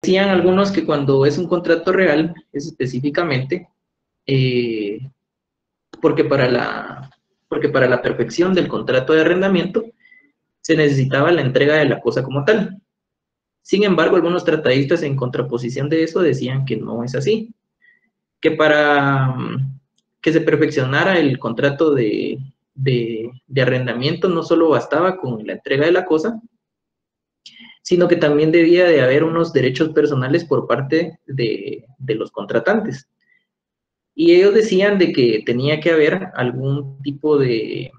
Decían algunos que cuando es un contrato real, es específicamente, porque para la perfección del contrato de arrendamiento se necesitaba la entrega de la cosa como tal. Sin embargo, algunos tratadistas en contraposición de eso decían que no es así, que para que se perfeccionara el contrato de arrendamiento no solo bastaba con la entrega de la cosa, sino que también debía de haber unos derechos personales por parte de los contratantes. Y ellos decían de que tenía que haber algún tipo de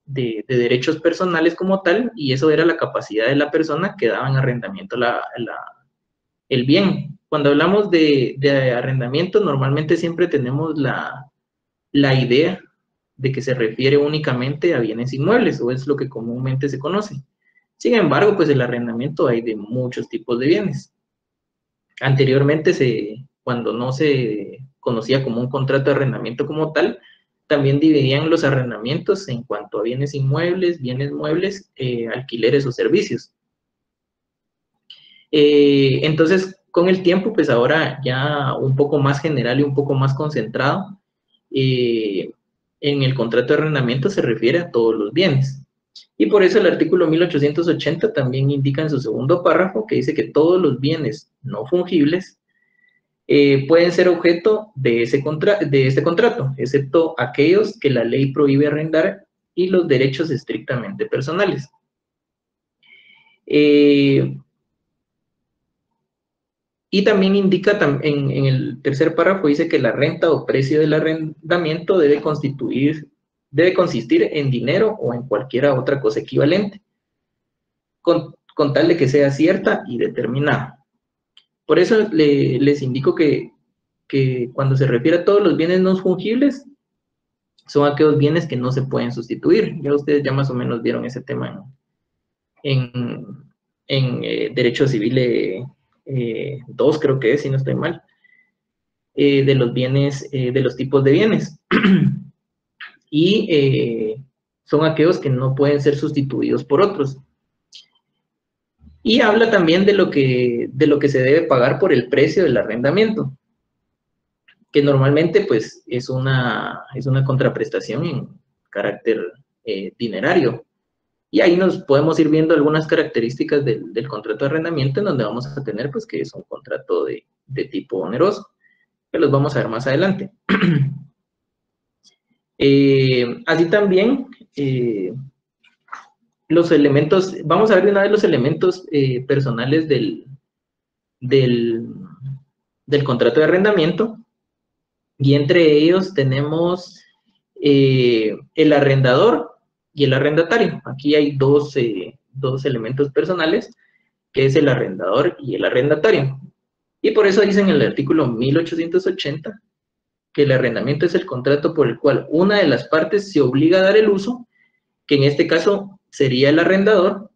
derechos personales como tal, y eso era la capacidad de la persona que daba en arrendamiento el bien. Cuando hablamos de arrendamiento, normalmente siempre tenemos la idea de que se refiere únicamente a bienes inmuebles, o es lo que comúnmente se conoce. Sin embargo, pues el arrendamiento hay de muchos tipos de bienes. Anteriormente, cuando no se conocía como un contrato de arrendamiento como tal, también dividían los arrendamientos en cuanto a bienes inmuebles, bienes muebles, alquileres o servicios. Entonces, con el tiempo, pues ahora ya un poco más general y un poco más concentrado, en el contrato de arrendamiento se refiere a todos los bienes. Y por eso el artículo 1880 también indica en su segundo párrafo que dice que todos los bienes no fungibles pueden ser objeto de este contrato, excepto aquellos que la ley prohíbe arrendar y los derechos estrictamente personales. Y también indica en el tercer párrafo, dice que la renta o precio del arrendamiento debe consistir en dinero o en cualquiera otra cosa equivalente, con tal de que sea cierta y determinada. Por eso les indico que cuando se refiere a todos los bienes no fungibles, son aquellos bienes que no se pueden sustituir. Ya ustedes ya más o menos vieron ese tema en Derecho Civil 2, creo que es, si no estoy mal, de los bienes, de los tipos de bienes. Y son aquellos que no pueden ser sustituidos por otros. Y habla también de lo que se debe pagar por el precio del arrendamiento, que normalmente pues es una contraprestación en carácter dinerario. Y ahí nos podemos ir viendo algunas características del contrato de arrendamiento, en donde vamos a tener pues que es un contrato de tipo oneroso, que los vamos a ver más adelante. Así también, los elementos, vamos a ver de una vez los elementos personales del contrato de arrendamiento, y entre ellos tenemos el arrendador y el arrendatario. Aquí hay dos elementos personales, que es el arrendador y el arrendatario. Y por eso dice en el artículo 1880 que el arrendamiento es el contrato por el cual una de las partes se obliga a dar el uso, que en este caso sería el arrendador,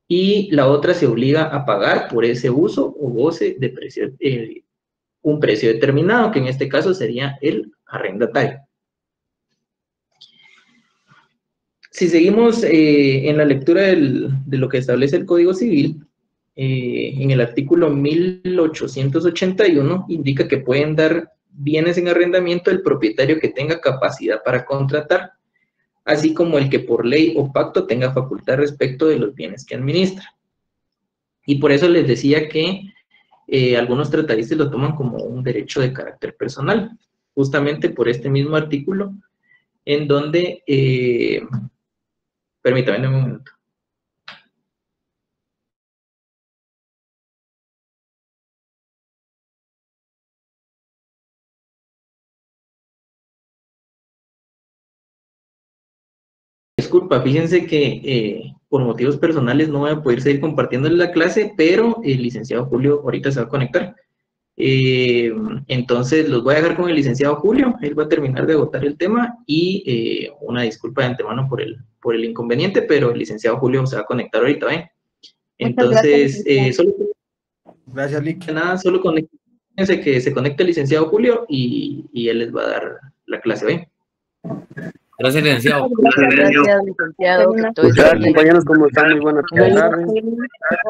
y la otra se obliga a pagar por ese uso o goce de precio, un precio determinado, que en este caso sería el arrendatario. Si seguimos en la lectura de lo que establece el Código Civil, en el artículo 1881 indica que pueden dar bienes en arrendamiento el propietario que tenga capacidad para contratar, así como el que por ley o pacto tenga facultad respecto de los bienes que administra. Y por eso les decía que algunos tratadistas lo toman como un derecho de carácter personal, justamente por este mismo artículo, en donde, permítanme un momento. Disculpa, fíjense que por motivos personales no voy a poder seguir compartiendo la clase, pero el licenciado Julio ahorita se va a conectar. Entonces los voy a dejar con el licenciado Julio, él va a terminar de agotar el tema, y una disculpa de antemano por el inconveniente, pero el licenciado Julio se va a conectar ahorita, ¿ven? Entonces, gracias, Lick. nada, solo conéctense, que se conecte el licenciado Julio y él les va a dar la clase, ¿ven? Gracias, licenciado. Gracias, licenciado. Que todo esté Hola, bien. compañeros, ¿cómo están? Muy buenas tardes.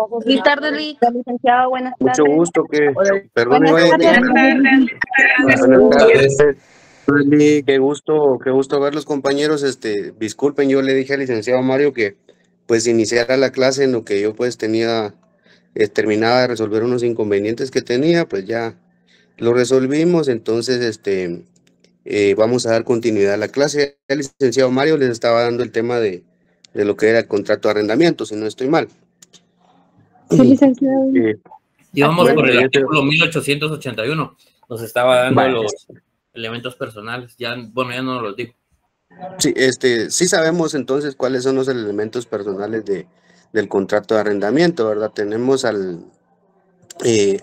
Buenas tardes, licenciado. Buenas Mucho tardes. gusto que, Hola. perdón, Buenas tardes. buenas tardes. Sí, qué gusto verlos, compañeros. Disculpen, yo le dije al licenciado Mario que pues iniciara la clase en lo que yo pues tenía, terminaba de resolver unos inconvenientes que tenía, pues ya lo resolvimos, entonces vamos a dar continuidad a la clase. El licenciado Mario les estaba dando el tema de lo que era el contrato de arrendamiento, si no estoy mal. Sí, licenciado. Íbamos Bueno, por el ya artículo 1881. Nos estaba dando Vale. los elementos personales. Ya, bueno, ya no los digo. Sí, sí sabemos entonces cuáles son los elementos personales del contrato de arrendamiento, ¿verdad? Tenemos al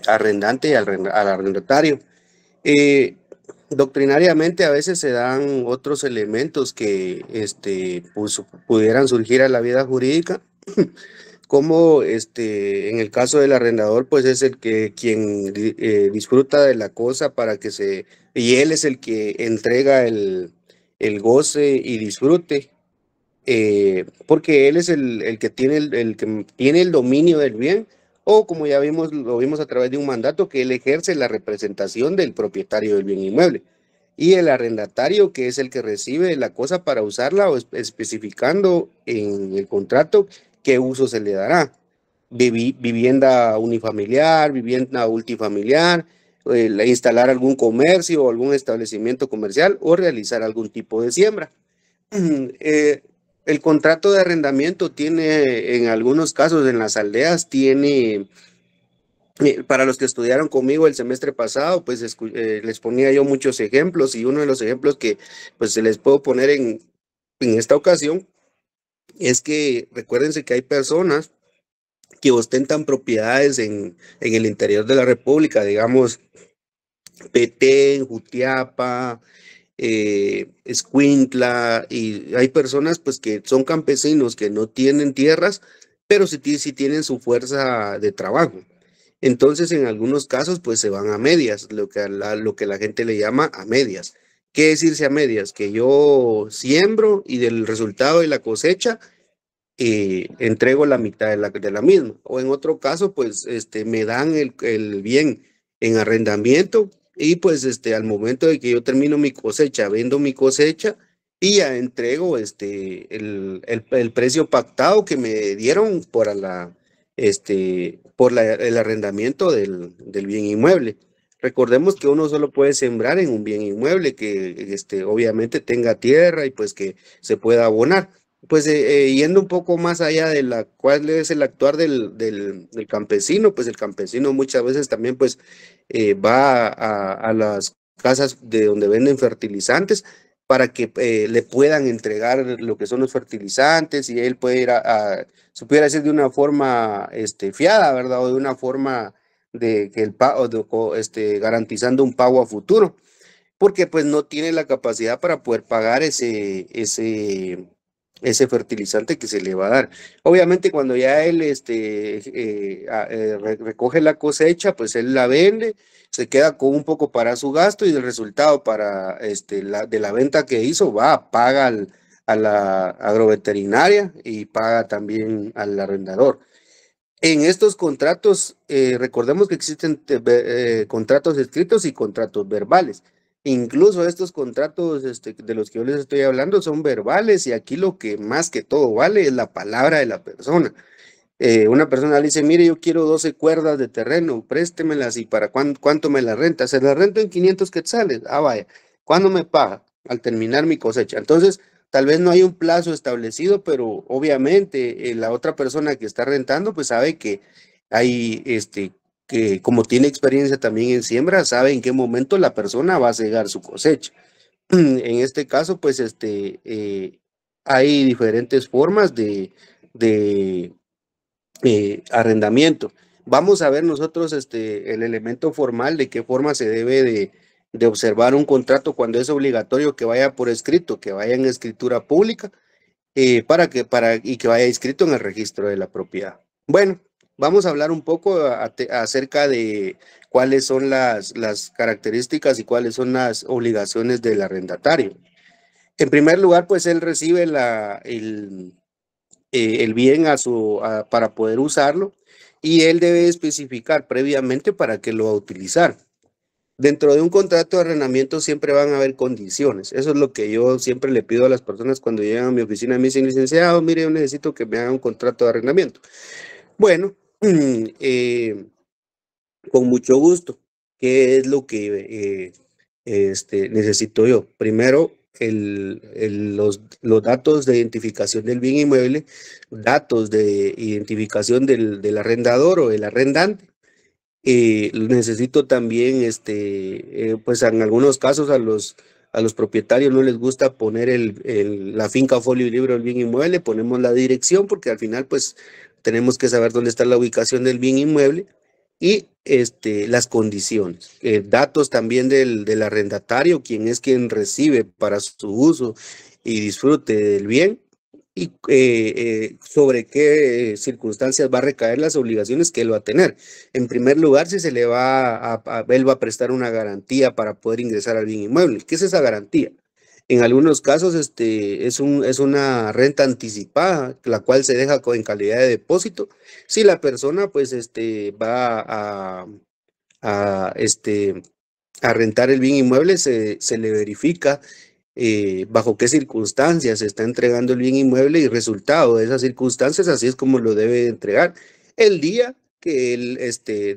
arrendante y al arrendatario. Doctrinariamente a veces se dan otros elementos que pues, pudieran surgir a la vida jurídica, como en el caso del arrendador, pues es el que quien disfruta de la cosa y él es el que entrega el goce y disfrute, porque él es el que tiene el que tiene el dominio del bien, o como ya lo vimos a través de un mandato, que él ejerce la representación del propietario del bien inmueble. Y el arrendatario, que es el que recibe la cosa para usarla, o especificando en el contrato qué uso se le dará. Vivienda unifamiliar, vivienda multifamiliar, instalar algún comercio o algún establecimiento comercial, o realizar algún tipo de siembra. El contrato de arrendamiento tiene, en algunos casos en las aldeas, para los que estudiaron conmigo el semestre pasado, pues les ponía yo muchos ejemplos, y uno de los ejemplos que pues se les puedo poner en esta ocasión es que recuérdense que hay personas que ostentan propiedades en el interior de la República, digamos, Petén, Jutiapa, Escuintla, y hay personas pues que son campesinos que no tienen tierras, pero sí tienen su fuerza de trabajo. Entonces, en algunos casos, pues se van a medias, lo que la gente le llama a medias. ¿Qué decirse a medias? Que yo siembro y del resultado de la cosecha entrego la mitad de la misma. O en otro caso, pues me dan el bien en arrendamiento, y pues al momento de que yo termino mi cosecha, vendo mi cosecha y ya entrego el precio pactado que me dieron el arrendamiento del bien inmueble. Recordemos que uno solo puede sembrar en un bien inmueble que obviamente tenga tierra y pues que se pueda abonar. Pues yendo un poco más allá de cuál es el actuar del campesino, pues el campesino muchas veces también pues va a las casas de donde venden fertilizantes para que le puedan entregar lo que son los fertilizantes, y él puede se pudiera decir de una forma fiada, ¿verdad? O de una forma de que el pago, garantizando un pago a futuro, porque pues no tiene la capacidad para poder pagar ese fertilizante que se le va a dar. Obviamente cuando ya él recoge la cosecha, pues él la vende, se queda con un poco para su gasto, y el resultado de la venta que hizo paga a la agroveterinaria y paga también al arrendador. En estos contratos, recordemos que existen contratos escritos y contratos verbales. Incluso estos contratos de los que yo les estoy hablando son verbales, y aquí lo que más que todo vale es la palabra de la persona. Una persona le dice: mire, yo quiero 12 cuerdas de terreno, préstemelas, y ¿para cuánto me la renta? Se la rento en 500 quetzales. Ah, vaya. ¿Cuándo me paga? Al terminar mi cosecha. Entonces, tal vez no hay un plazo establecido, pero obviamente la otra persona que está rentando pues sabe que hay, que como tiene experiencia también en siembra, sabe en qué momento la persona va a cegar su cosecha. En este caso, pues hay diferentes formas de arrendamiento. Vamos a ver nosotros el elemento formal, de qué forma se debe de observar un contrato cuando es obligatorio que vaya por escrito, que vaya en escritura pública, y que vaya inscrito en el registro de la propiedad. Bueno, vamos a hablar un poco acerca de cuáles son las características y cuáles son las obligaciones del arrendatario. En primer lugar, pues él recibe el bien para poder usarlo y él debe especificar previamente para qué lo va a utilizar. Dentro de un contrato de arrendamiento siempre van a haber condiciones. Eso es lo que yo siempre le pido a las personas cuando llegan a mi oficina y me dicen, licenciado, mire, yo necesito que me haga un contrato de arrendamiento. Bueno, con mucho gusto. ¿Qué es lo que necesito yo? Primero, los datos de identificación del bien inmueble, datos de identificación del arrendador o del arrendante. Necesito también, pues en algunos casos a los propietarios no les gusta poner la finca, folio y libro del bien inmueble, ponemos la dirección porque al final pues tenemos que saber dónde está la ubicación del bien inmueble y las condiciones, datos también del arrendatario, quien recibe para su uso y disfrute del bien y sobre qué circunstancias va a recaer las obligaciones que él va a tener. En primer lugar, si se le él va a prestar una garantía para poder ingresar al bien inmueble. ¿Qué es esa garantía? En algunos casos es una renta anticipada, la cual se deja en calidad de depósito. Si la persona pues va a rentar el bien inmueble, se le verifica bajo qué circunstancias se está entregando el bien inmueble y resultado de esas circunstancias, así es como lo debe entregar el día que él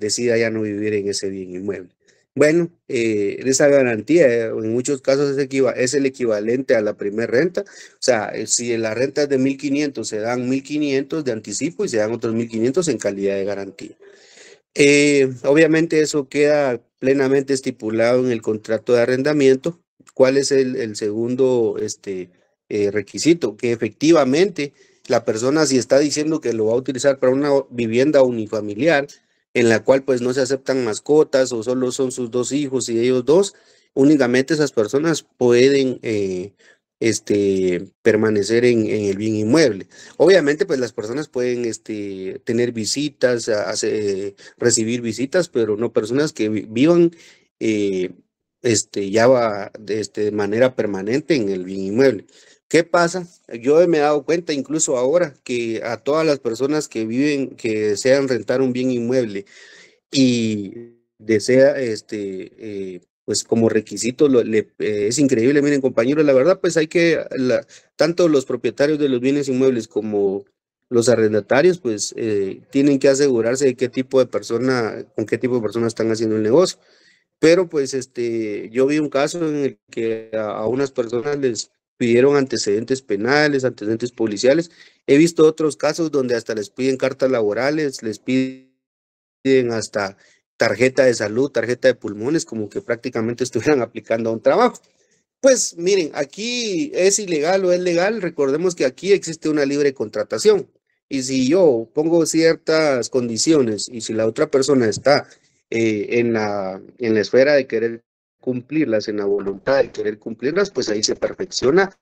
decida ya no vivir en ese bien inmueble. Bueno, esa garantía en muchos casos es el equivalente a la primer renta. O sea, si la renta es de 1.500, se dan 1.500 de anticipo y se dan otros 1.500 en calidad de garantía. Obviamente eso queda plenamente estipulado en el contrato de arrendamiento. ¿Cuál es el segundo requisito? Que efectivamente la persona, si está diciendo que lo va a utilizar para una vivienda unifamiliar, en la cual pues no se aceptan mascotas o solo son sus 2 hijos y ellos 2, únicamente esas personas pueden permanecer en el bien inmueble. Obviamente pues las personas pueden tener visitas, recibir visitas, pero no personas que vivan de manera permanente en el bien inmueble. ¿Qué pasa? Yo me he dado cuenta incluso ahora que a todas las personas que desean rentar un bien inmueble y desea, pues como requisito, es increíble, miren compañeros, la verdad, pues tanto los propietarios de los bienes inmuebles como los arrendatarios, pues tienen que asegurarse de con qué tipo de persona están haciendo el negocio. Pero pues yo vi un caso en el que a unas personas les pidieron antecedentes penales, antecedentes policiales. He visto otros casos donde hasta les piden cartas laborales, les piden hasta tarjeta de salud, tarjeta de pulmones, como que prácticamente estuvieran aplicando a un trabajo. Pues miren, aquí es ilegal o es legal, recordemos que aquí existe una libre contratación. Y si yo pongo ciertas condiciones y si la otra persona está en la esfera de querer cumplirlas, en la voluntad de querer cumplirlas, pues ahí se perfecciona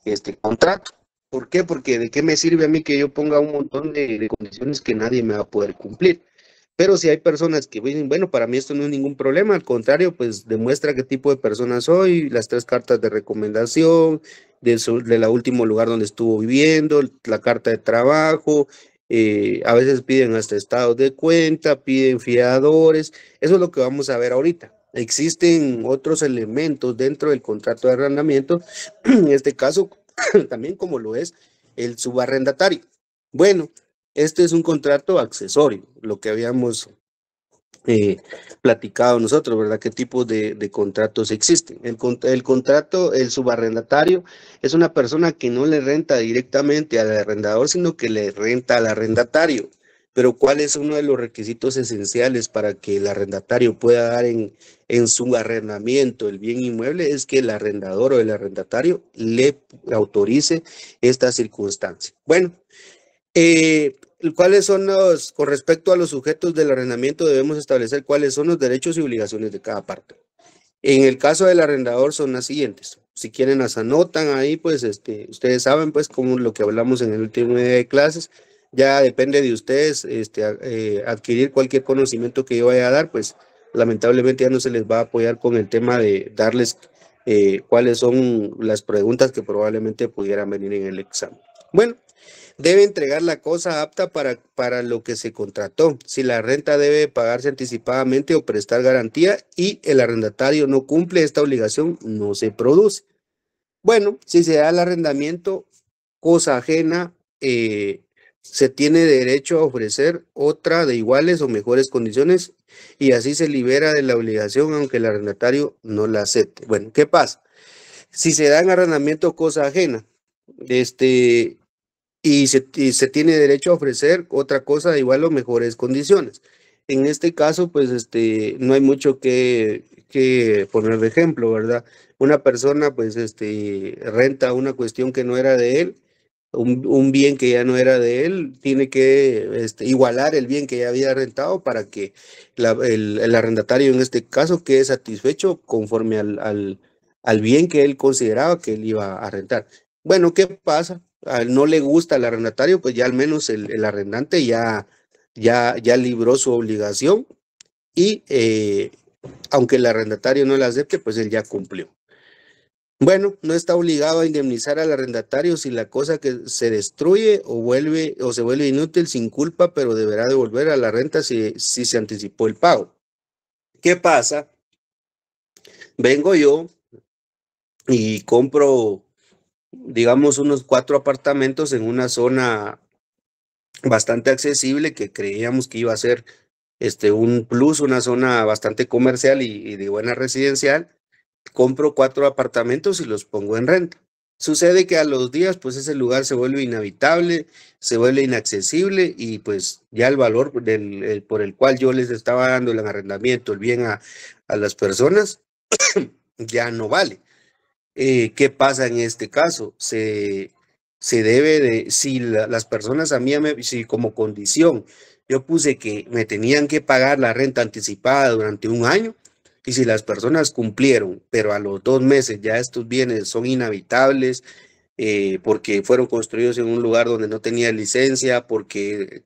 este contrato. ¿Por qué? Porque ¿de qué me sirve a mí que yo ponga un montón de condiciones que nadie me va a poder cumplir? Pero si hay personas que dicen, bueno, para mí esto no es ningún problema, al contrario, pues demuestra qué tipo de persona soy, las 3 cartas de recomendación, de la último lugar donde estuvo viviendo, la carta de trabajo, a veces piden hasta estados de cuenta, piden fiadores, eso es lo que vamos a ver ahorita. Existen otros elementos dentro del contrato de arrendamiento, en este caso también como lo es el subarrendatario. Bueno, este es un contrato accesorio, lo que habíamos platicado nosotros, ¿verdad? ¿Qué tipos de contratos existen? El subarrendatario es una persona que no le renta directamente al arrendador, sino que le renta al arrendatario. Pero ¿cuál es uno de los requisitos esenciales para que el arrendatario pueda dar en su arrendamiento el bien inmueble? Es que el arrendador o el arrendatario le autorice esta circunstancia. Bueno, ¿cuáles son con respecto a los sujetos del arrendamiento, debemos establecer cuáles son los derechos y obligaciones de cada parte? En el caso del arrendador son las siguientes. Si quieren las anotan ahí, pues ustedes saben, pues como lo que hablamos en el último día de clases, ya depende de ustedes adquirir cualquier conocimiento que yo vaya a dar, pues lamentablemente ya no se les va a apoyar con el tema de darles cuáles son las preguntas que probablemente pudieran venir en el examen. Bueno, debe entregar la cosa apta para lo que se contrató. Si la renta debe pagarse anticipadamente o prestar garantía y el arrendatario no cumple esta obligación, no se produce. Bueno, si se da el arrendamiento, cosa ajena, se tiene derecho a ofrecer otra de iguales o mejores condiciones y así se libera de la obligación aunque el arrendatario no la acepte. Bueno, ¿qué pasa? Si se da en arrendamiento cosa ajena, y se tiene derecho a ofrecer otra cosa de igual o mejores condiciones. En este caso, pues no hay mucho que poner de ejemplo, ¿verdad? Una persona, pues, renta una cuestión que no era de él, un bien que ya no era de él, tiene que igualar el bien que ya había rentado para que el arrendatario en este caso quede satisfecho conforme al bien que él consideraba que él iba a rentar. Bueno, ¿qué pasa? No le gusta al arrendatario, pues ya al menos el arrendante ya libró su obligación y aunque el arrendatario no la acepte, pues él ya cumplió. Bueno, no está obligado a indemnizar al arrendatario si la cosa que se destruye o se vuelve inútil sin culpa, pero deberá devolver a la renta si se anticipó el pago. ¿Qué pasa? Vengo yo y compro, digamos, unos 4 apartamentos en una zona bastante accesible que creíamos que iba a ser un plus, una zona bastante comercial y de buena residencial. Compro 4 apartamentos y los pongo en renta. Sucede que a los días, pues ese lugar se vuelve inhabitable, se vuelve inaccesible y pues ya el valor por el cual yo les estaba dando el arrendamiento, el bien a las personas, ya no vale. ¿Qué pasa en este caso? Se debe de, si las personas a mí, si como condición yo puse que me tenían que pagar la renta anticipada durante un año, y si las personas cumplieron, pero a los 2 meses ya estos bienes son inhabitables, porque fueron construidos en un lugar donde no tenía licencia, porque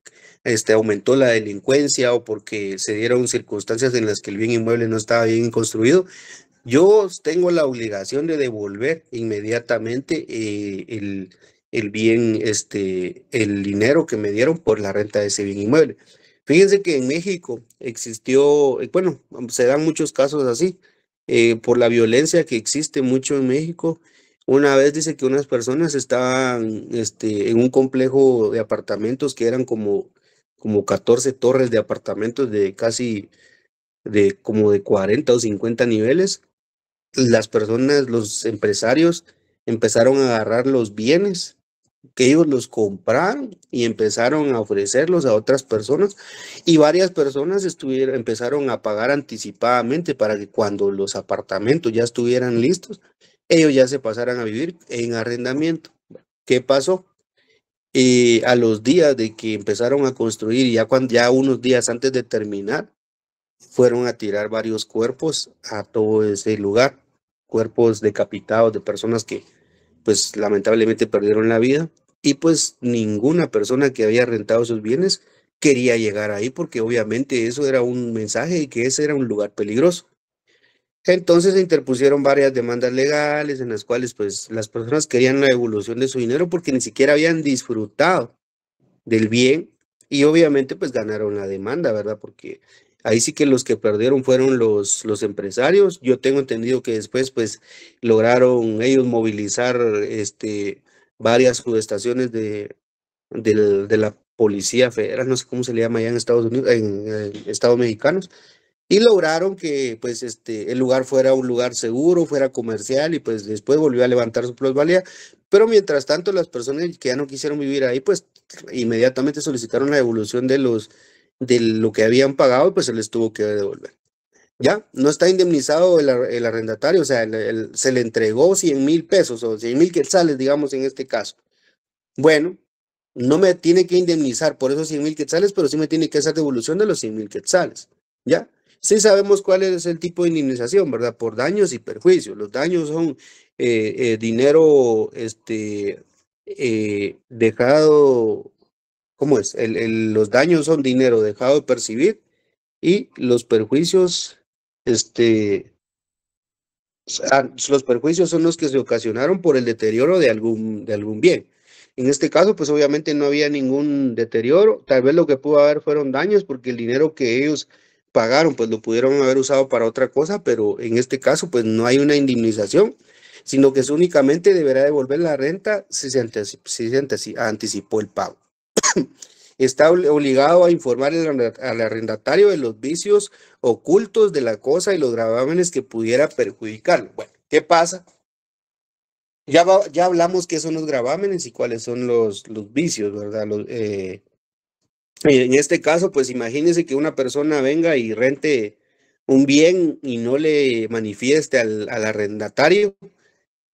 aumentó la delincuencia o porque se dieron circunstancias en las que el bien inmueble no estaba bien construido, yo tengo la obligación de devolver inmediatamente el bien, el dinero que me dieron por la renta de ese bien inmueble. Fíjense que en México existió, bueno, se dan muchos casos así, por la violencia que existe mucho en México. Una vez dice que unas personas estaban en un complejo de apartamentos que eran como 14 torres de apartamentos de casi como de 40 o 50 niveles. Las personas, los empresarios, empezaron a agarrar los bienes que ellos los compraron y empezaron a ofrecerlos a otras personas y varias personas empezaron a pagar anticipadamente para que cuando los apartamentos ya estuvieran listos, ellos ya se pasaran a vivir en arrendamiento. ¿Qué pasó? A los días de que empezaron a construir, ya unos días antes de terminar, fueron a tirar varios cuerpos a todo ese lugar, cuerpos decapitados de personas que pues lamentablemente perdieron la vida y pues ninguna persona que había rentado sus bienes quería llegar ahí porque obviamente eso era un mensaje de que ese era un lugar peligroso. Entonces se interpusieron varias demandas legales en las cuales pues las personas querían la devolución de su dinero porque ni siquiera habían disfrutado del bien y obviamente pues ganaron la demanda, ¿verdad? Porque ahí sí que los que perdieron fueron los empresarios. Yo tengo entendido que después pues lograron ellos movilizar varias subestaciones de la Policía Federal, no sé cómo se le llama allá en Estados Unidos, en Estados Mexicanos, y lograron que pues el lugar fuera un lugar seguro, fuera comercial y pues después volvió a levantar su plusvalía. Pero mientras tanto las personas que ya no quisieron vivir ahí pues inmediatamente solicitaron la devolución de lo que habían pagado y pues se les tuvo que devolver. Ya, no está indemnizado el arrendatario, o sea, se le entregó 100,000 pesos o 100,000 quetzales, digamos en este caso. Bueno, no me tiene que indemnizar por esos 100,000 quetzales, pero sí me tiene que hacer devolución de los 100,000 quetzales. ¿Ya? Sí sabemos cuál es el tipo de indemnización, ¿verdad? Por daños y perjuicios. Los daños son dinero dejado, ¿cómo es? Los daños son dinero dejado de percibir y los perjuicios, Los perjuicios son los que se ocasionaron por el deterioro de algún bien. En este caso, pues obviamente no había ningún deterioro, tal vez lo que pudo haber fueron daños porque el dinero que ellos pagaron, pues lo pudieron haber usado para otra cosa, pero en este caso, pues no hay una indemnización, sino que únicamente deberá devolver la renta si se anticipó el pago. Está obligado a informar al arrendatario de los vicios ocultos de la cosa y los gravámenes que pudiera perjudicarlo. Bueno, ¿qué pasa? Ya hablamos qué son los gravámenes y cuáles son los vicios, ¿verdad? En este caso, pues imagínense que una persona venga y rente un bien y no le manifieste al arrendatario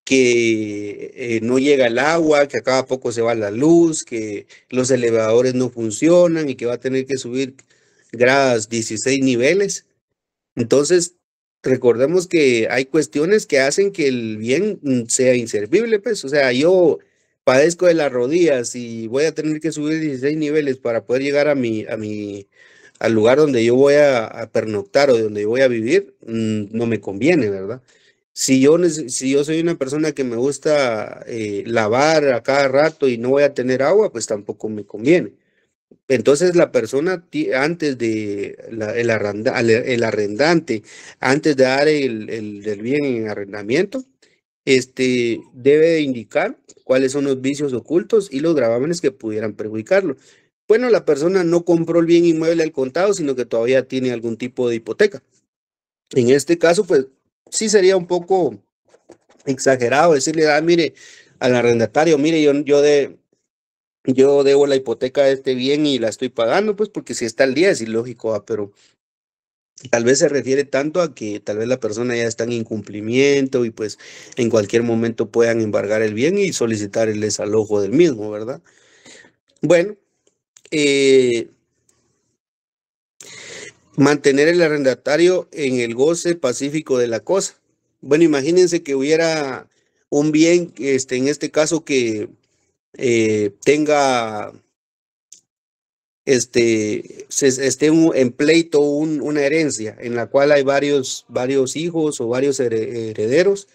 que no llega el agua, que a cada poco se va la luz, que los elevadores no funcionan y que va a tener que subir gradas 16 niveles. Entonces, recordemos que hay cuestiones que hacen que el bien sea inservible, pues, o sea, yo padezco de las rodillas y voy a tener que subir 16 niveles para poder llegar al lugar donde yo voy a pernoctar o donde yo voy a vivir, no me conviene, ¿verdad? Si yo soy una persona que me gusta lavar a cada rato y no voy a tener agua, pues tampoco me conviene. Entonces la persona antes de el arrendante, antes de dar el bien en arrendamiento, debe de indicar cuáles son los vicios ocultos y los gravámenes que pudieran perjudicarlo. Bueno, la persona no compró el bien inmueble al contado, sino que todavía tiene algún tipo de hipoteca. En este caso, pues sí sería un poco exagerado decirle, mire, al arrendatario, mire, yo debo la hipoteca de este bien y la estoy pagando, pues porque si está al día es ilógico, pero tal vez se refiere tanto a que tal vez la persona ya está en incumplimiento y pues en cualquier momento puedan embargar el bien y solicitar el desalojo del mismo, ¿verdad? Bueno, mantener el arrendatario en el goce pacífico de la cosa. Bueno, imagínense que hubiera un bien, en este caso que tenga, esté en pleito una herencia en la cual hay varios hijos o varios herederos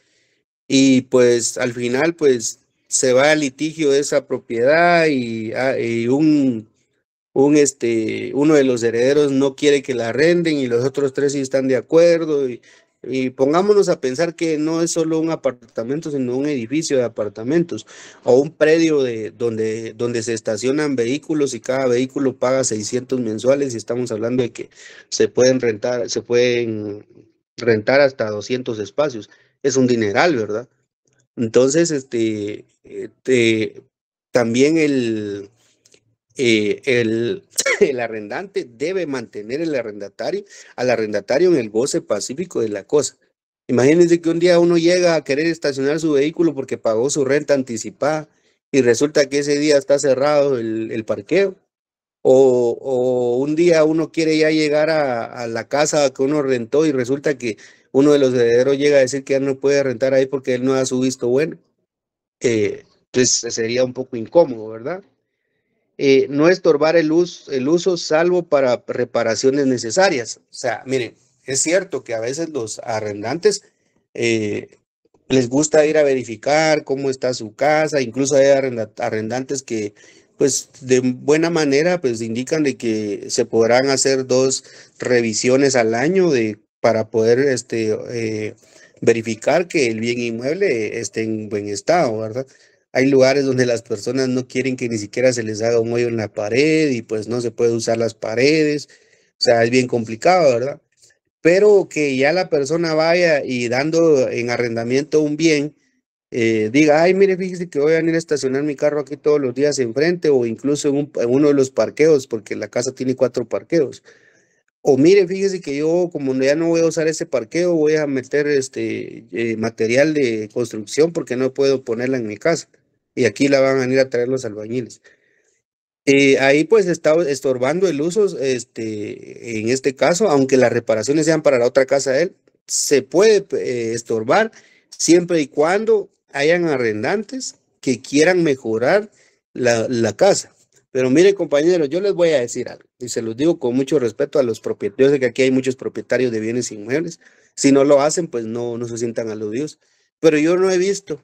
y pues al final pues se va al litigio de esa propiedad y uno de los herederos no quiere que la arrenden y los otros tres sí están de acuerdo y pongámonos a pensar que no es solo un apartamento, sino un edificio de apartamentos o un predio donde se estacionan vehículos y cada vehículo paga 600 mensuales y estamos hablando de que se pueden rentar hasta 200 espacios. Es un dineral, ¿verdad? Entonces, también el arrendante debe mantener al arrendatario en el goce pacífico de la cosa. Imagínense que un día uno llega a querer estacionar su vehículo porque pagó su renta anticipada y resulta que ese día está cerrado el parqueo. O un día uno quiere ya llegar a la casa que uno rentó y resulta que uno de los herederos llega a decir que ya no puede rentar ahí porque él no da su visto bueno. Entonces sería un poco incómodo, ¿verdad? No estorbar el uso salvo para reparaciones necesarias. O sea, miren, es cierto que a veces los arrendantes les gusta ir a verificar cómo está su casa, incluso hay arrendantes que pues de buena manera pues indican de que se podrán hacer 2 revisiones al año para poder verificar que el bien inmueble esté en buen estado, ¿verdad? Hay lugares donde las personas no quieren que ni siquiera se les haga un hoyo en la pared y pues no se puede usar las paredes. O sea, es bien complicado, ¿verdad? Pero que ya la persona vaya y dando en arrendamiento un bien, diga, ay, mire, fíjese que voy a venir a estacionar mi carro aquí todos los días enfrente o incluso en uno de los parqueos, porque la casa tiene 4 parqueos. O mire, fíjese que yo como ya no voy a usar ese parqueo, voy a meter material de construcción porque no puedo ponerla en mi casa. Y aquí la van a venir a traer los albañiles. Ahí pues está estorbando el uso, en este caso, aunque las reparaciones sean para la otra casa de él, se puede estorbar siempre y cuando hayan arrendantes que quieran mejorar la casa. Pero mire, compañeros, yo les voy a decir algo, y se los digo con mucho respeto a los propietarios, de que aquí hay muchos propietarios de bienes inmuebles. Si no lo hacen, pues no se sientan aludidos. Pero yo no he visto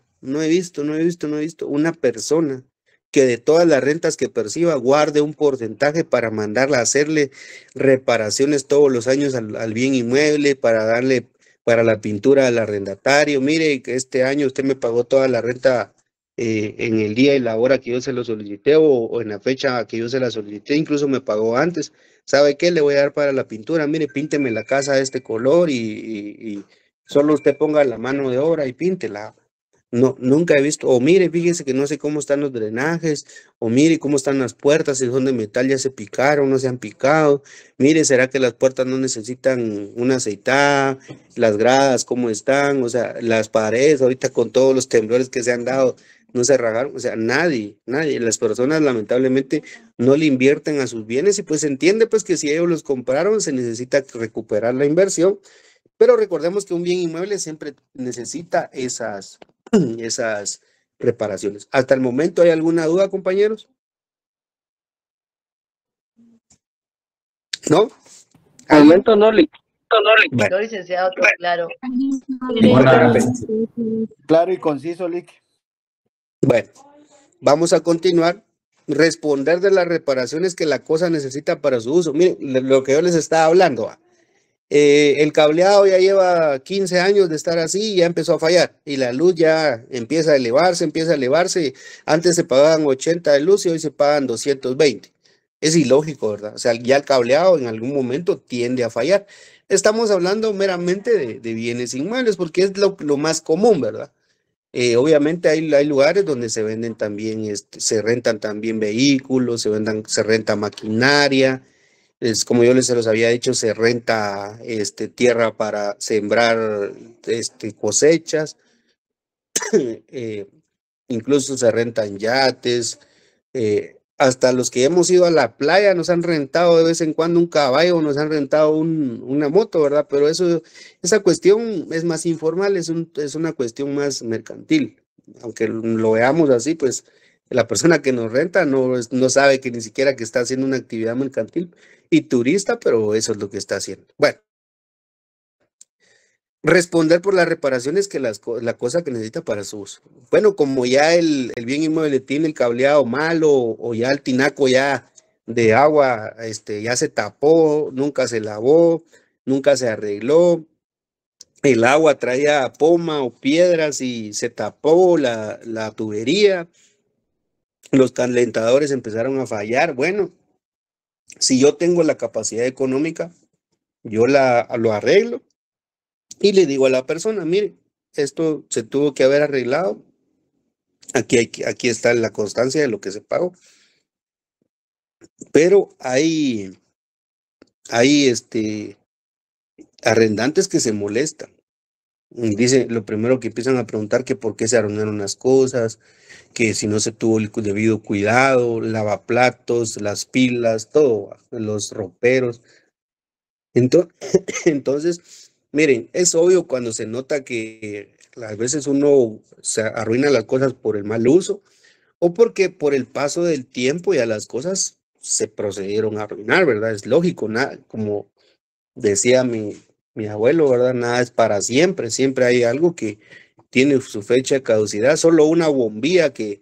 una persona que de todas las rentas que perciba guarde un porcentaje para mandarla a hacerle reparaciones todos los años al bien inmueble, para darle para la pintura al arrendatario. Mire, que este año usted me pagó toda la renta en el día y la hora que yo se lo solicité o en la fecha que yo se la solicité, incluso me pagó antes. ¿Sabe qué? Le voy a dar para la pintura. Mire, pínteme la casa de este color y solo usted ponga la mano de obra y píntela. No, nunca he visto, o mire, fíjese que no sé cómo están los drenajes, o mire cómo están las puertas, si son de metal ya se picaron, no se han picado, mire, ¿será que las puertas no necesitan una aceitada? Las gradas, ¿cómo están? O sea, las paredes, ahorita con todos los temblores que se han dado, no se rasgaron, o sea, nadie, las personas lamentablemente no le invierten a sus bienes y pues se entiende pues que si ellos los compraron se necesita recuperar la inversión, pero recordemos que un bien inmueble siempre necesita esas reparaciones. ¿Hasta el momento hay alguna duda, compañeros? ¿No? Al momento no le. Bueno. No, licenciado, todo claro. Claro y conciso, Lick. Bueno, vamos a continuar. Responder de las reparaciones que la cosa necesita para su uso. Miren, lo que yo les estaba hablando. El cableado ya lleva 15 años de estar así y ya empezó a fallar. Y la luz ya empieza a elevarse. Antes se pagaban 80 de luz y hoy se pagan 220. Es ilógico, ¿verdad? O sea, ya el cableado en algún momento tiende a fallar. Estamos hablando meramente de bienes inmuebles porque es lo más común, ¿verdad? Obviamente hay lugares donde se venden también, se rentan también vehículos, se renta maquinaria, es como yo se los había dicho, se renta tierra para sembrar cosechas, incluso se rentan yates, hasta los que hemos ido a la playa nos han rentado de vez en cuando un caballo, nos han rentado una moto, ¿verdad? Pero esa cuestión es más informal, es una cuestión más mercantil. Aunque lo veamos así, pues la persona que nos renta no sabe que ni siquiera que está haciendo una actividad mercantil y turista, pero eso es lo que está haciendo. Bueno. Responder por las reparaciones que la cosa que necesita para su uso. Bueno, como ya el bien inmueble tiene el cableado malo o ya el tinaco ya de agua ya se tapó, nunca se lavó, nunca se arregló, el agua traía poma o piedras y se tapó la tubería, los calentadores empezaron a fallar. Bueno, si yo tengo la capacidad económica, yo lo arreglo. Y le digo a la persona, mire, esto se tuvo que haber arreglado. Aquí está la constancia de lo que se pagó. Pero hay arrendantes que se molestan. Dice, lo primero que empiezan a preguntar que por qué se arruinaron las cosas, que si no se tuvo el debido cuidado, lavaplatos, las pilas, todo, los roperos. Entonces, miren, es obvio cuando se nota que a veces uno se arruina las cosas por el mal uso o porque por el paso del tiempo ya las cosas se procedieron a arruinar, ¿verdad? Es lógico, nada, como decía mi abuelo, ¿verdad? Nada es para siempre, siempre hay algo que tiene su fecha de caducidad. Solo una bombilla que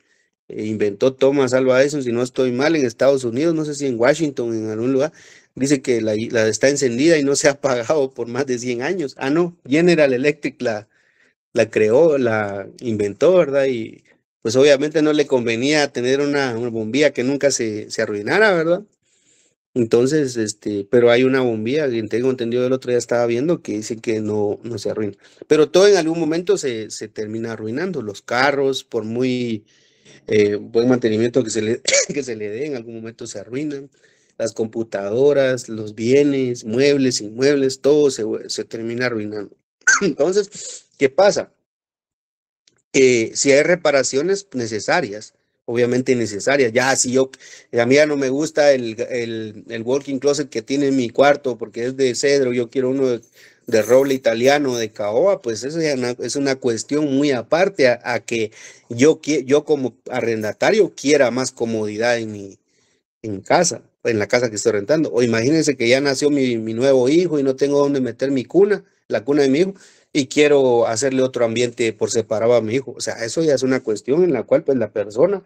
inventó Thomas Alva Edison, si no estoy mal, en Estados Unidos, no sé si en Washington, en algún lugar, dice que la está encendida y no se ha apagado por más de 100 años. Ah, no, General Electric la creó, la inventó, ¿verdad? Y pues obviamente no le convenía tener una bombilla que nunca se arruinara, ¿verdad? Entonces, pero hay una bombilla, que tengo entendido el otro día estaba viendo, que dice que no se arruina. Pero todo en algún momento se termina arruinando. Los carros, por muy buen mantenimiento que se le dé, en algún momento se arruinan. Las computadoras, los bienes, muebles, inmuebles, todo se termina arruinando. Entonces, ¿qué pasa? Si hay reparaciones necesarias, obviamente necesarias, ya si a mí ya no me gusta el walk-in closet que tiene en mi cuarto porque es de cedro, yo quiero uno de roble italiano, de caoba, pues eso ya es una cuestión muy aparte a que yo como arrendatario quiera más comodidad en mi casa. en la casa que estoy rentando. O imagínense que ya nació mi nuevo hijo y no tengo dónde meter mi cuna, la cuna de mi hijo, y quiero hacerle otro ambiente por separado a mi hijo. O sea, eso ya es una cuestión en la cual pues la persona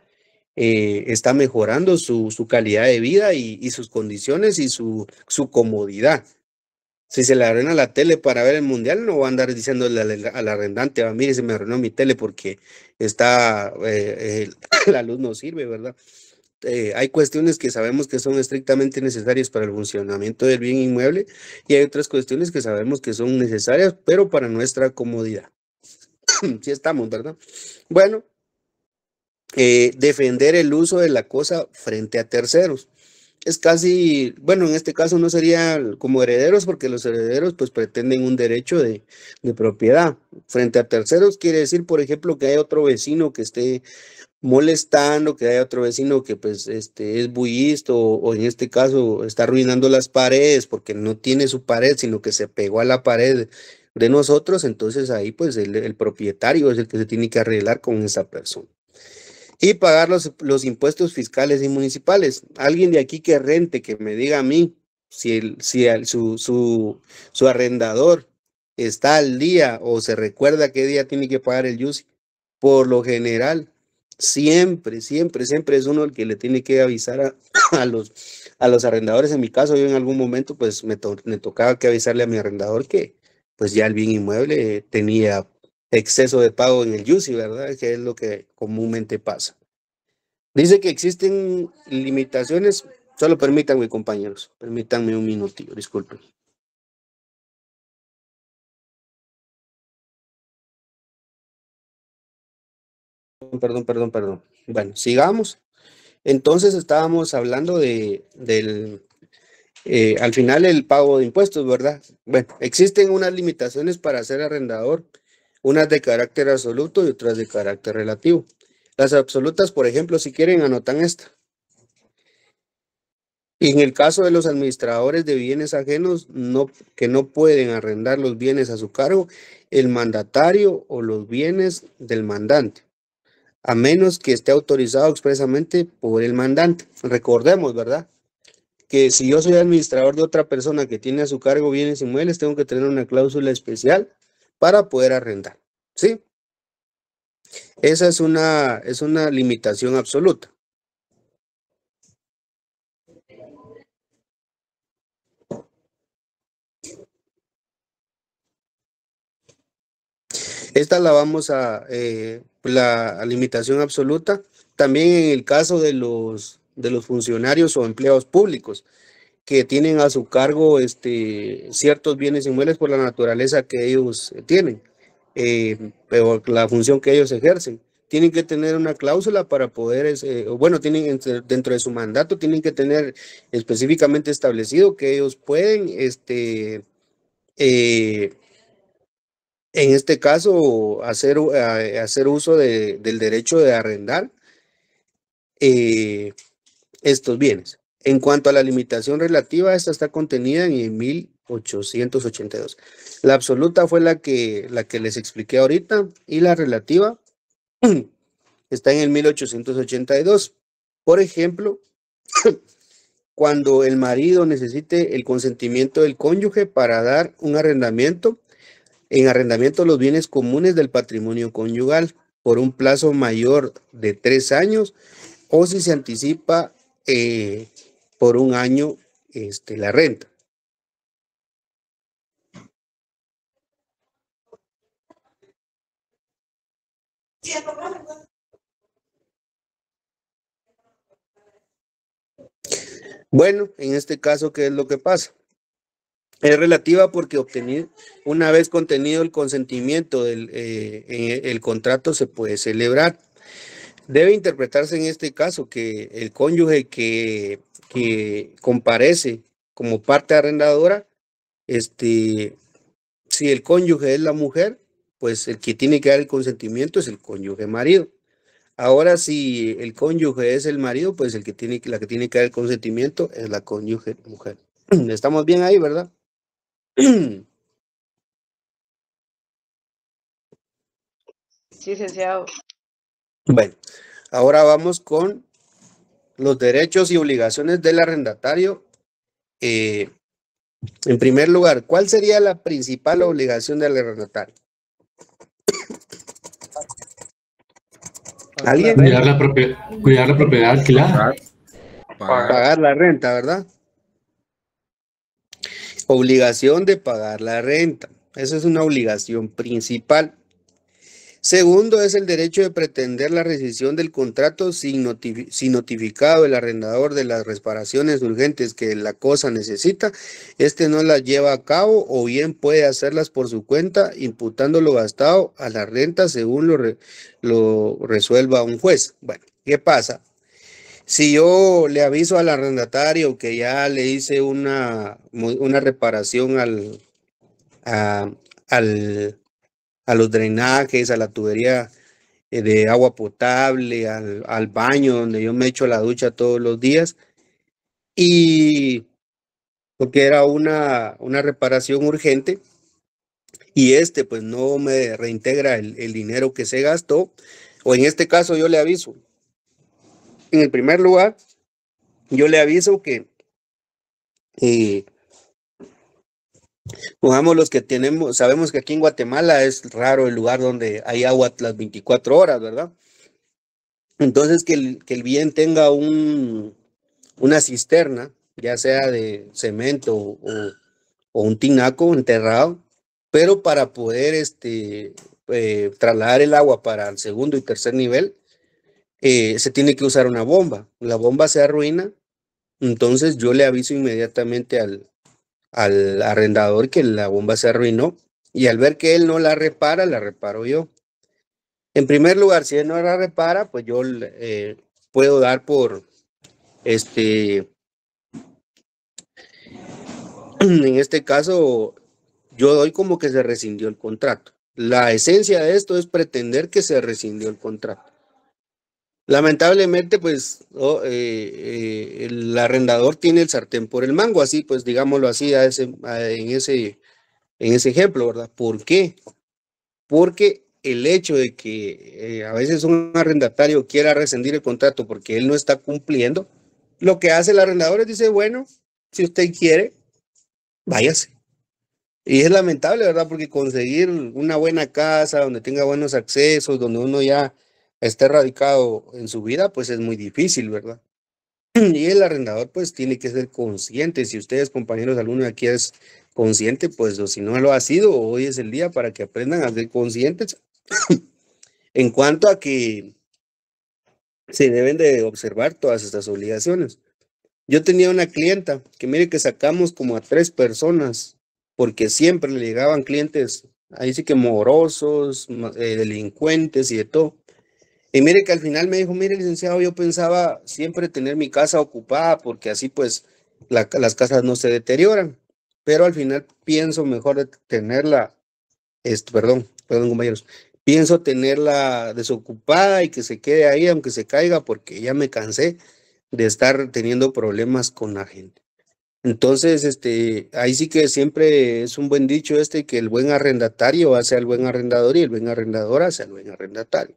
está mejorando su calidad de vida y sus condiciones y su comodidad. Si se le arruina la tele para ver el mundial, no va a andar diciéndole al arrendante, "Ah, mire, se me arruinó mi tele porque está, la luz no sirve, ¿verdad?" Hay cuestiones que sabemos que son estrictamente necesarias para el funcionamiento del bien inmueble y hay otras cuestiones que sabemos que son necesarias, pero para nuestra comodidad. Sí estamos, ¿verdad? Bueno, defender el uso de la cosa frente a terceros. Es casi, bueno, en este caso no sería como herederos, porque los herederos pues pretenden un derecho de propiedad. Frente a terceros quiere decir, por ejemplo, que hay otro vecino que esté molestando, que haya otro vecino que pues es bullisto o en este caso está arruinando las paredes porque no tiene su pared, sino que se pegó a la pared de nosotros, entonces ahí pues el propietario es el que se tiene que arreglar con esa persona. Y pagar los impuestos fiscales y municipales. Alguien de aquí que rente, que me diga a mí su arrendador está al día o se recuerda qué día tiene que pagar el YUSI. Por lo general, siempre es uno el que le tiene que avisar a los arrendadores. En mi caso, yo en algún momento pues me tocaba que avisarle a mi arrendador que pues ya el bien inmueble tenía exceso de pago en el YUSI, ¿verdad? Que es lo que comúnmente pasa. Dice que existen limitaciones. Solo permítanme, compañeros, permítanme un minutillo, disculpen. Perdón. Bueno, sigamos. Entonces estábamos hablando al final el pago de impuestos, ¿verdad? Bueno, existen unas limitaciones para ser arrendador, unas de carácter absoluto y otras de carácter relativo. Las absolutas, por ejemplo, si quieren, anotan esta. En el caso de los administradores de bienes ajenos, que no pueden arrendar los bienes a su cargo, el mandatario o los bienes del mandante, a menos que esté autorizado expresamente por el mandante. Recordemos, ¿verdad?, que si yo soy administrador de otra persona que tiene a su cargo bienes inmuebles, tengo que tener una cláusula especial para poder arrendar, ¿sí? Esa es una limitación absoluta. Esta la vamos a, la limitación absoluta, también en el caso de los funcionarios o empleados públicos que tienen a su cargo ciertos bienes inmuebles por la naturaleza que ellos tienen, pero la función que ellos ejercen. Tienen que tener una cláusula para poder, bueno, tienen dentro de su mandato, tienen que tener específicamente establecido que ellos pueden, en este caso, hacer uso del derecho de arrendar estos bienes. En cuanto a la limitación relativa, esta está contenida en el 1882. La absoluta fue la que les expliqué ahorita y la relativa está en el 1882. Por ejemplo, cuando el marido necesite el consentimiento del cónyuge para dar un arrendamiento, en arrendamiento los bienes comunes del patrimonio conyugal por un plazo mayor de 3 años o si se anticipa por un año la renta. Bueno, en este caso, ¿qué es lo que pasa? Es relativa porque una vez contenido el consentimiento el contrato se puede celebrar. Debe interpretarse en este caso que el cónyuge que comparece como parte arrendadora, si el cónyuge es la mujer, pues el que tiene que dar el consentimiento es el cónyuge marido. Ahora, si el cónyuge es el marido, pues la que tiene que dar el consentimiento es la cónyuge mujer. Estamos bien ahí, ¿verdad? Sí, licenciado. Bueno, ahora vamos con los derechos y obligaciones del arrendatario. En primer lugar, ¿cuál sería la principal obligación del arrendatario? ¿Alguien? Cuidar la propiedad alquilada. Pagar la renta, ¿verdad? Obligación de pagar la renta. Esa es una obligación principal. Segundo, es el derecho de pretender la rescisión del contrato sin notificado el arrendador de las reparaciones urgentes que la cosa necesita. Este no las lleva a cabo o bien puede hacerlas por su cuenta, imputando lo gastado a la renta según lo resuelva un juez. Bueno, ¿qué pasa? Si yo le aviso al arrendatario que ya le hice una reparación a los drenajes, a la tubería de agua potable, al baño donde yo me echo la ducha todos los días, y porque era una reparación urgente, y pues no me reintegra el dinero que se gastó, o en este caso yo le aviso. En el primer lugar, yo le aviso que pongamos los que sabemos que aquí en Guatemala es raro el lugar donde hay agua las 24 horas, ¿verdad? Entonces que el bien tenga una cisterna, ya sea de cemento o un tinaco enterrado, pero para poder trasladar el agua para el segundo y tercer nivel, se tiene que usar una bomba. La bomba se arruina, entonces yo le aviso inmediatamente al arrendador que la bomba se arruinó, y al ver que él no la repara, la reparo yo. En primer lugar, si él no la repara, pues yo puedo dar por en este caso yo doy como que se rescindió el contrato. La esencia de esto es pretender que se rescindió el contrato. Lamentablemente, pues el arrendador tiene el sartén por el mango, así pues digámoslo así en ese ejemplo, ¿verdad? ¿Por qué? Porque el hecho de que a veces un arrendatario quiera rescindir el contrato porque él no está cumpliendo, lo que hace el arrendador es dice, bueno, si usted quiere, váyase. Y es lamentable, ¿verdad? Porque conseguir una buena casa donde tenga buenos accesos, donde uno ya esté radicado en su vida, pues es muy difícil, ¿verdad? Y el arrendador pues tiene que ser consciente. Si ustedes, compañeros, alguno de aquí es consciente, pues o si no lo ha sido, hoy es el día para que aprendan a ser conscientes en cuanto a que se deben de observar todas estas obligaciones. Yo tenía una clienta que mire que sacamos como a 3 personas porque siempre le llegaban clientes ahí sí que morosos, delincuentes y de todo. Y mire que al final me dijo, mire licenciado, yo pensaba siempre tener mi casa ocupada porque así pues las casas no se deterioran, pero al final pienso mejor tenerla, perdón compañeros, pienso tenerla desocupada y que se quede ahí aunque se caiga porque ya me cansé de estar teniendo problemas con la gente. Entonces, ahí sí que siempre es un buen dicho que el buen arrendatario hace al buen arrendador y el buen arrendador hace al buen arrendatario.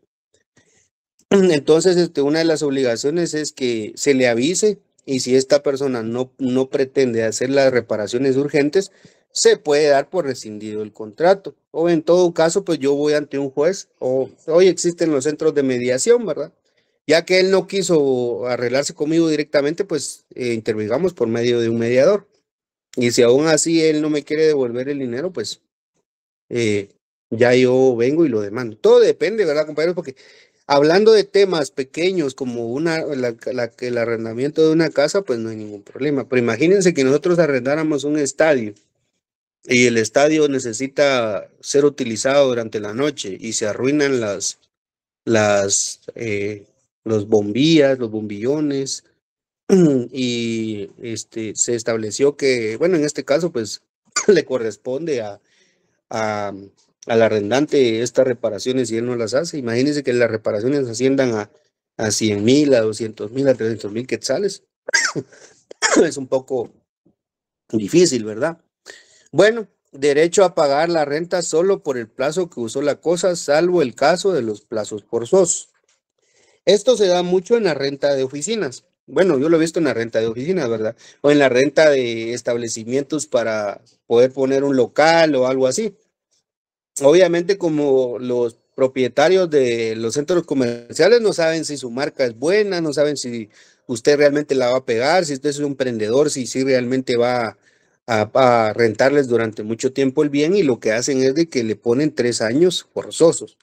Entonces, una de las obligaciones es que se le avise y si esta persona no pretende hacer las reparaciones urgentes, se puede dar por rescindido el contrato. O en todo caso, pues yo voy ante un juez o hoy existen los centros de mediación, ¿verdad? Ya que él no quiso arreglarse conmigo directamente, pues intervengamos por medio de un mediador. Y si aún así él no me quiere devolver el dinero, pues ya yo vengo y lo demando. Todo depende, ¿verdad, compañeros? Porque hablando de temas pequeños como el arrendamiento de una casa, pues no hay ningún problema. Pero imagínense que nosotros arrendáramos un estadio y el estadio necesita ser utilizado durante la noche y se arruinan los bombillas, los bombillones, y se estableció que, bueno, en este caso, pues le corresponde al arrendante estas reparaciones y él no las hace. Imagínense que las reparaciones asciendan a 100,000, a 200,000, a 300,000 quetzales. Es un poco difícil, ¿verdad? Bueno, derecho a pagar la renta solo por el plazo que usó la cosa, salvo el caso de los plazos forzosos. Esto se da mucho en la renta de oficinas. bueno, yo lo he visto en la renta de oficinas, ¿verdad? O en la renta de establecimientos para poder poner un local o algo así. Obviamente, como los propietarios de los centros comerciales no saben si su marca es buena, no saben si usted realmente la va a pegar, si usted es un emprendedor, si realmente va a rentarles durante mucho tiempo el bien, y lo que hacen es de que le ponen 3 años forzosos,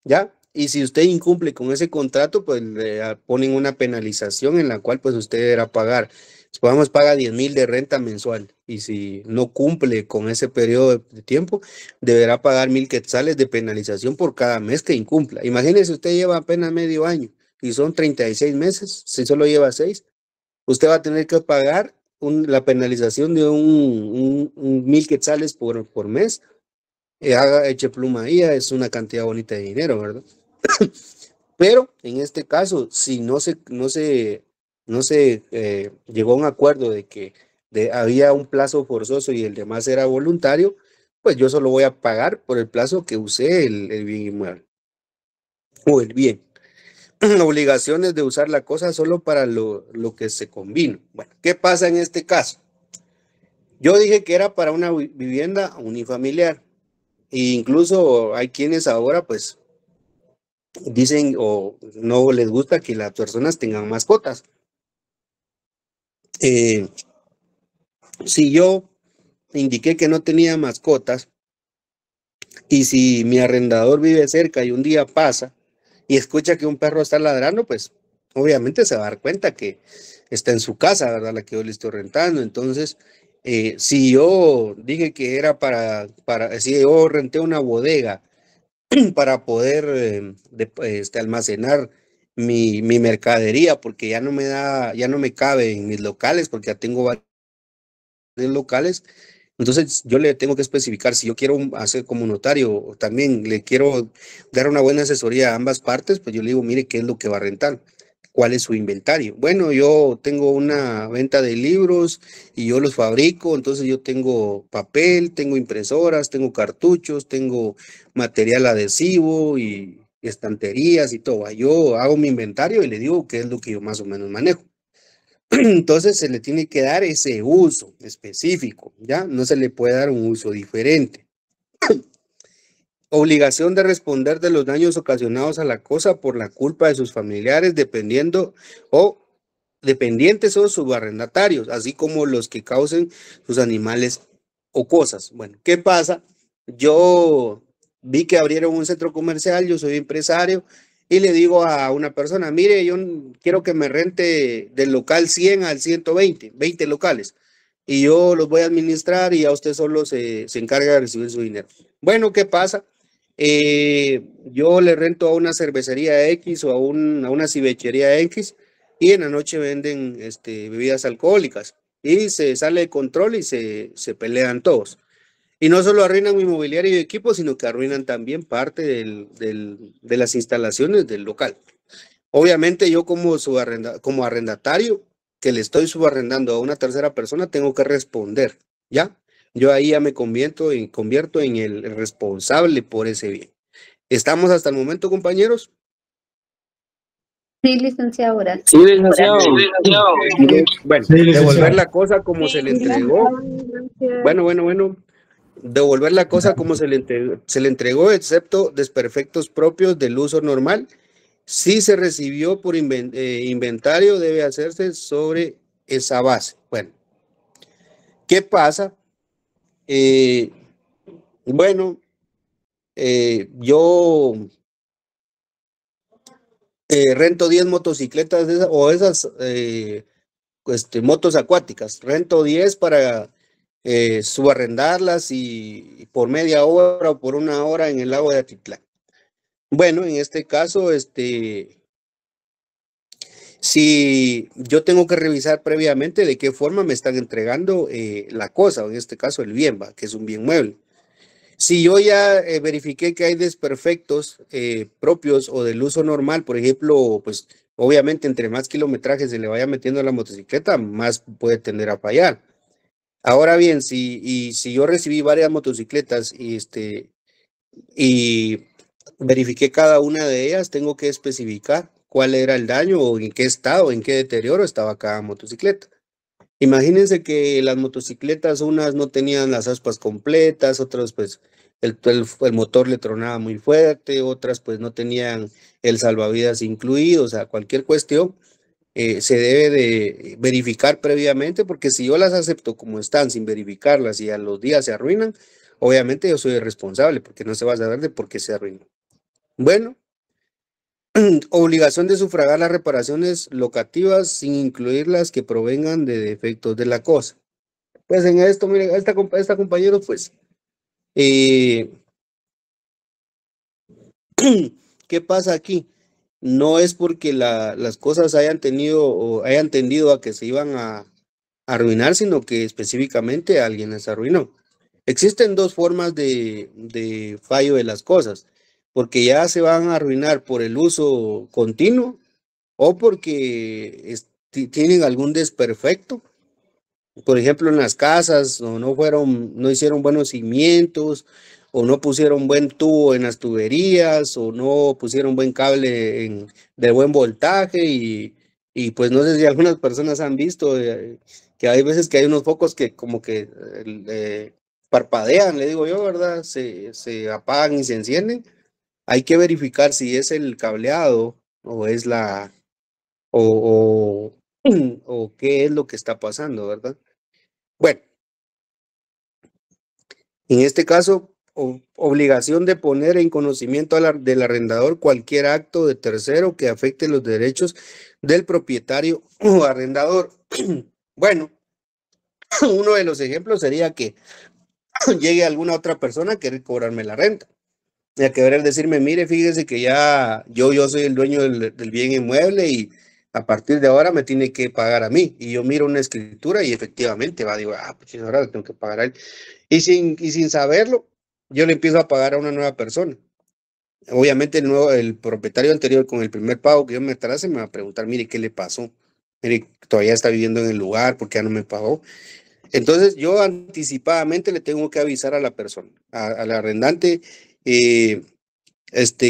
¿ya? Y si usted incumple con ese contrato, pues le ponen una penalización en la cual pues usted deberá pagar. Supongamos paga 10,000 de renta mensual, y si no cumple con ese periodo de tiempo, deberá pagar 1,000 quetzales de penalización por cada mes que incumpla. Imagínese, usted lleva apenas medio año y son 36 meses, si solo lleva 6, usted va a tener que pagar la penalización de un 1,000 quetzales por mes. Eche pluma ahí, es una cantidad bonita de dinero, ¿verdad? Pero en este caso, si no se llegó a un acuerdo de que había un plazo forzoso y el demás era voluntario, pues yo solo voy a pagar por el plazo que usé el bien inmueble o el bien. Obligaciones de usar la cosa solo para lo que se convino. Bueno, ¿qué pasa en este caso? Yo dije que era para una vivienda unifamiliar, e incluso hay quienes ahora pues dicen o no les gusta que las personas tengan mascotas. Si yo indiqué que no tenía mascotas, y si mi arrendador vive cerca y un día pasa y escucha que un perro está ladrando, pues obviamente se va a dar cuenta que está en su casa, ¿verdad? La que yo le estoy rentando. Entonces, si yo dije que era si yo renté una bodega para poder almacenar mi mercadería, porque ya no me cabe en mis locales, porque ya tengo varios locales. Entonces yo le tengo que especificar, si yo quiero hacer como notario, o también le quiero dar una buena asesoría a ambas partes, pues yo le digo, mire, ¿qué es lo que va a rentar? ¿Cuál es su inventario? Bueno, yo tengo una venta de libros y yo los fabrico, entonces yo tengo papel, tengo impresoras, tengo cartuchos, tengo material adhesivo y estanterías y todo. Yo hago mi inventario y le digo qué es lo que yo más o menos manejo. Entonces se le tiene que dar ese uso específico, ¿ya? No se le puede dar un uso diferente. Obligación de responder de los daños ocasionados a la cosa por la culpa de sus familiares, dependientes o subarrendatarios, así como los que causen sus animales o cosas. Bueno, ¿qué pasa? Yo vi que abrieron un centro comercial, yo soy empresario, y le digo a una persona, mire, yo quiero que me rente del local 100 al 120, 20 locales, y yo los voy a administrar y a usted solo se encarga de recibir su dinero. Bueno, ¿qué pasa? Yo le rento a una cervecería X o a una cibechería X, y en la noche venden bebidas alcohólicas y se sale de control y se pelean todos. Y no solo arruinan mi mobiliario y equipo, sino que arruinan también parte de las instalaciones del local. Obviamente yo como arrendatario que le estoy subarrendando a una tercera persona, tengo que responder, ¿ya? Yo ahí ya me convierto en el responsable por ese bien. ¿Estamos hasta el momento, compañeros? Sí, licenciado, gracias. Sí, licenciado. Bueno, Sí, licenciado. devolver la cosa como se le entregó. Bueno. Devolver la cosa como se le entregó, excepto desperfectos propios del uso normal. Si se recibió por inventario, debe hacerse sobre esa base. Bueno, ¿qué pasa? Yo rento 10 motocicletas o esas motos acuáticas. Rento 10 para subarrendarlas y por media hora o por 1 hora en el lago de Atitlán. Bueno, en este caso, si yo tengo que revisar previamente de qué forma me están entregando la cosa, o en este caso el bien, que es un bien mueble. Si yo ya verifiqué que hay desperfectos propios o del uso normal, por ejemplo, pues obviamente entre más kilometraje se le vaya metiendo a la motocicleta, más puede tender a fallar. Ahora bien, si yo recibí varias motocicletas y verifiqué cada una de ellas, tengo que especificar cuál era el daño o en qué estado, en qué deterioro estaba cada motocicleta. Imagínense que las motocicletas, unas no tenían las aspas completas, otras pues el motor le tronaba muy fuerte, otras pues no tenían el salvavidas incluido, o sea, cualquier cuestión se debe de verificar previamente, porque si yo las acepto como están sin verificarlas y a los días se arruinan, obviamente yo soy el responsable, porque no se va a saber de por qué se arruinó. Bueno, obligación de sufragar las reparaciones locativas sin incluir las que provengan de defectos de la cosa. Pues en esto, miren, esta compañero, pues, ¿qué pasa aquí? No es porque las cosas hayan tenido o hayan tendido a que se iban a arruinar, sino que específicamente alguien las arruinó. Existen dos formas de fallo de las cosas, porque ya se van a arruinar por el uso continuo o porque tienen algún desperfecto. Por ejemplo, en las casas, o no hicieron buenos cimientos, o no pusieron buen tubo en las tuberías, o no pusieron buen cable de buen voltaje, y pues no sé si algunas personas han visto que hay veces que hay unos focos que como que parpadean, le digo yo, ¿verdad? Se apagan y se encienden. Hay que verificar si es el cableado o es o, o qué es lo que está pasando, ¿verdad? Bueno, en este caso, obligación de poner en conocimiento del arrendador cualquier acto de tercero que afecte los derechos del propietario o arrendador. Bueno, uno de los ejemplos sería que llegue alguna otra persona a querer cobrarme la renta. Y a querer decirme, mire, fíjese que ya yo soy el dueño del bien inmueble y a partir de ahora me tiene que pagar a mí. Y yo miro una escritura y efectivamente digo, pues ahora le tengo que pagar a él. Y sin saberlo, yo le empiezo a pagar a una nueva persona. Obviamente el propietario anterior con el primer pago que yo me atrase me va a preguntar, mire, ¿qué le pasó? Mire, todavía está viviendo en el lugar, ¿por qué ya no me pagó? Entonces yo anticipadamente le tengo que avisar a la persona, al arrendante,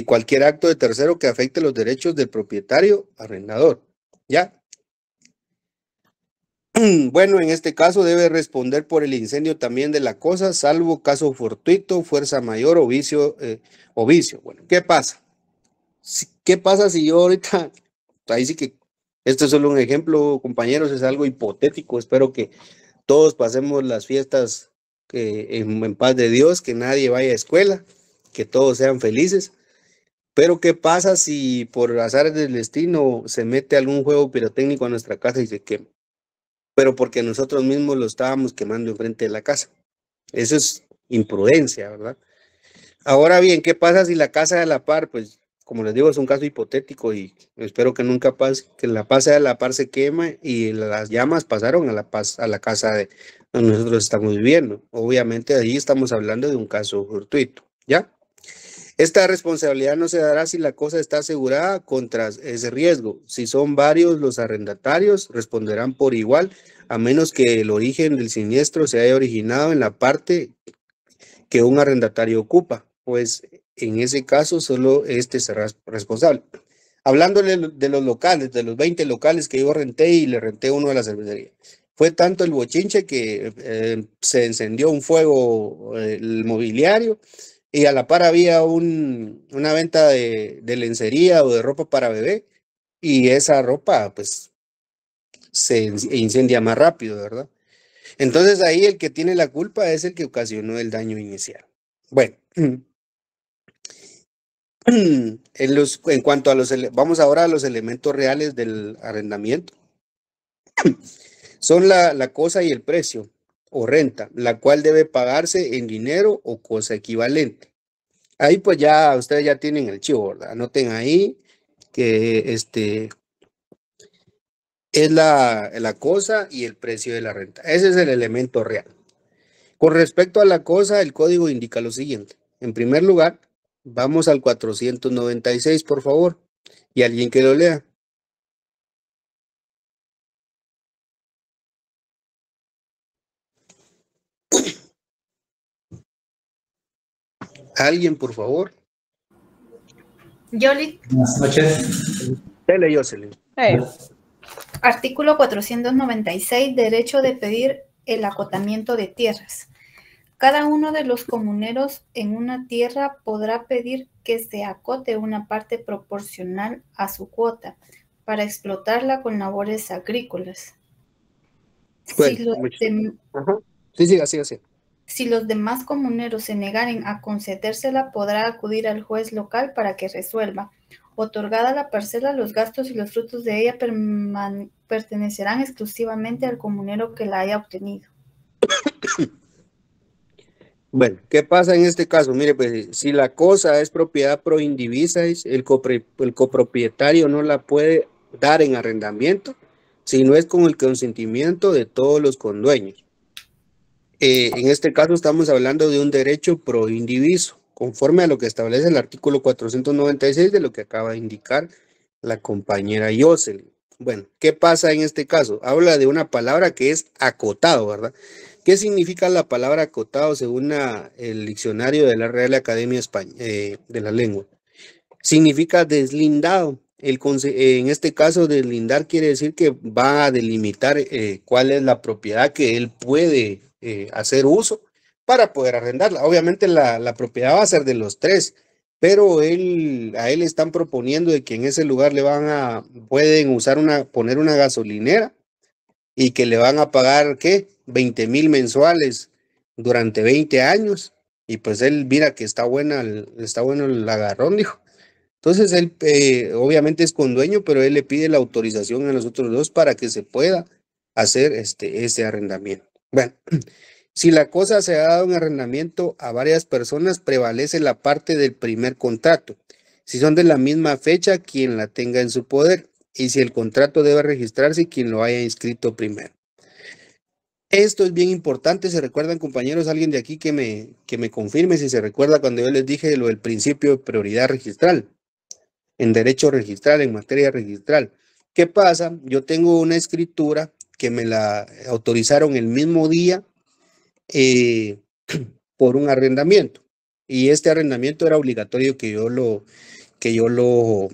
cualquier acto de tercero que afecte los derechos del propietario arrendador, ¿ya? Bueno, en este caso debe responder por el incendio también de la cosa, salvo caso fortuito, fuerza mayor o vicio. Bueno, ¿qué pasa? ¿Qué pasa si yo ahorita, ahí sí que, esto es solo un ejemplo, compañeros, es algo hipotético, espero que todos pasemos las fiestas en paz de Dios, que nadie vaya a escuela, que todos sean felices. Pero ¿qué pasa si por azares del destino se mete algún juego pirotécnico a nuestra casa y se quema? Pero porque nosotros mismos lo estábamos quemando enfrente de la casa. Eso es imprudencia, ¿verdad? Ahora bien, ¿qué pasa si la casa de la par, pues como les digo, es un caso hipotético y espero que nunca pase, que la casa de la par se quema y las llamas pasaron a la casa de donde nosotros estamos viviendo? Obviamente ahí estamos hablando de un caso fortuito, ¿ya? Esta responsabilidad no se dará si la cosa está asegurada contra ese riesgo. Si son varios los arrendatarios, responderán por igual, a menos que el origen del siniestro se haya originado en la parte que un arrendatario ocupa, pues en ese caso solo este será responsable. Hablándole de los locales, de los 20 locales que yo renté y le renté uno de la cervecería. Fue tanto el bochinche que se encendió un fuego el mobiliario, y a la par había una venta de lencería o de ropa para bebé, y esa ropa pues se incendia más rápido, ¿verdad? Entonces ahí el que tiene la culpa es el que ocasionó el daño inicial. Bueno, en cuanto a vamos ahora a los elementos reales del arrendamiento. Son la cosa y el precio o renta, la cual debe pagarse en dinero o cosa equivalente. Ahí pues ya ustedes ya tienen el chivo, ¿verdad? Anoten ahí que es la cosa y el precio de la renta. Ese es el elemento real. Con respecto a la cosa, el código indica lo siguiente. En primer lugar, vamos al 496, por favor, y alguien que lo lea. Alguien, por favor. Yoli. Buenas noches. Dele, Jocelyn. Artículo 496, derecho de pedir el acotamiento de tierras. Cada uno de los comuneros en una tierra podrá pedir que se acote una parte proporcional a su cuota para explotarla con labores agrícolas. Bueno, Si los Sí, siga, siga, siga. Si los demás comuneros se negaren a concedérsela, podrá acudir al juez local para que resuelva. Otorgada la parcela, los gastos y los frutos de ella pertenecerán exclusivamente al comunero que la haya obtenido. Bueno, ¿qué pasa en este caso? Mire, pues si la cosa es propiedad pro indivisis, el copropietario no la puede dar en arrendamiento si no es con el consentimiento de todos los condueños. En este caso estamos hablando de un derecho pro indiviso, conforme a lo que establece el artículo 496 de lo que acaba de indicar la compañera Jocelyn. Bueno, ¿qué pasa en este caso? Habla de una palabra que es acotado, ¿verdad? ¿Qué significa la palabra acotado según el diccionario de la Real Academia de la Lengua? Significa deslindado. En este caso, deslindar quiere decir que va a delimitar cuál es la propiedad que él puede hacer uso para poder arrendarla. Obviamente la propiedad va a ser de los tres, pero a él están proponiendo de que en ese lugar pueden poner una gasolinera y que le van a pagar, ¿qué? 20,000 mensuales durante 20 años. Y pues él mira que está bueno el agarrón, dijo. Entonces él obviamente es condueño, pero él le pide la autorización a los otros dos para que se pueda hacer ese arrendamiento. Bueno, si la cosa se ha dado en arrendamiento a varias personas, prevalece la parte del primer contrato. Si son de la misma fecha, quien la tenga en su poder. Y si el contrato debe registrarse, quien lo haya inscrito primero. Esto es bien importante. ¿Se recuerdan, compañeros? Alguien de aquí que me confirme si se recuerda cuando yo les dije lo del principio de prioridad registral. En derecho registral, en materia registral. ¿Qué pasa? Yo tengo una escritura que me la autorizaron el mismo día por un arrendamiento. Y este arrendamiento era obligatorio que yo lo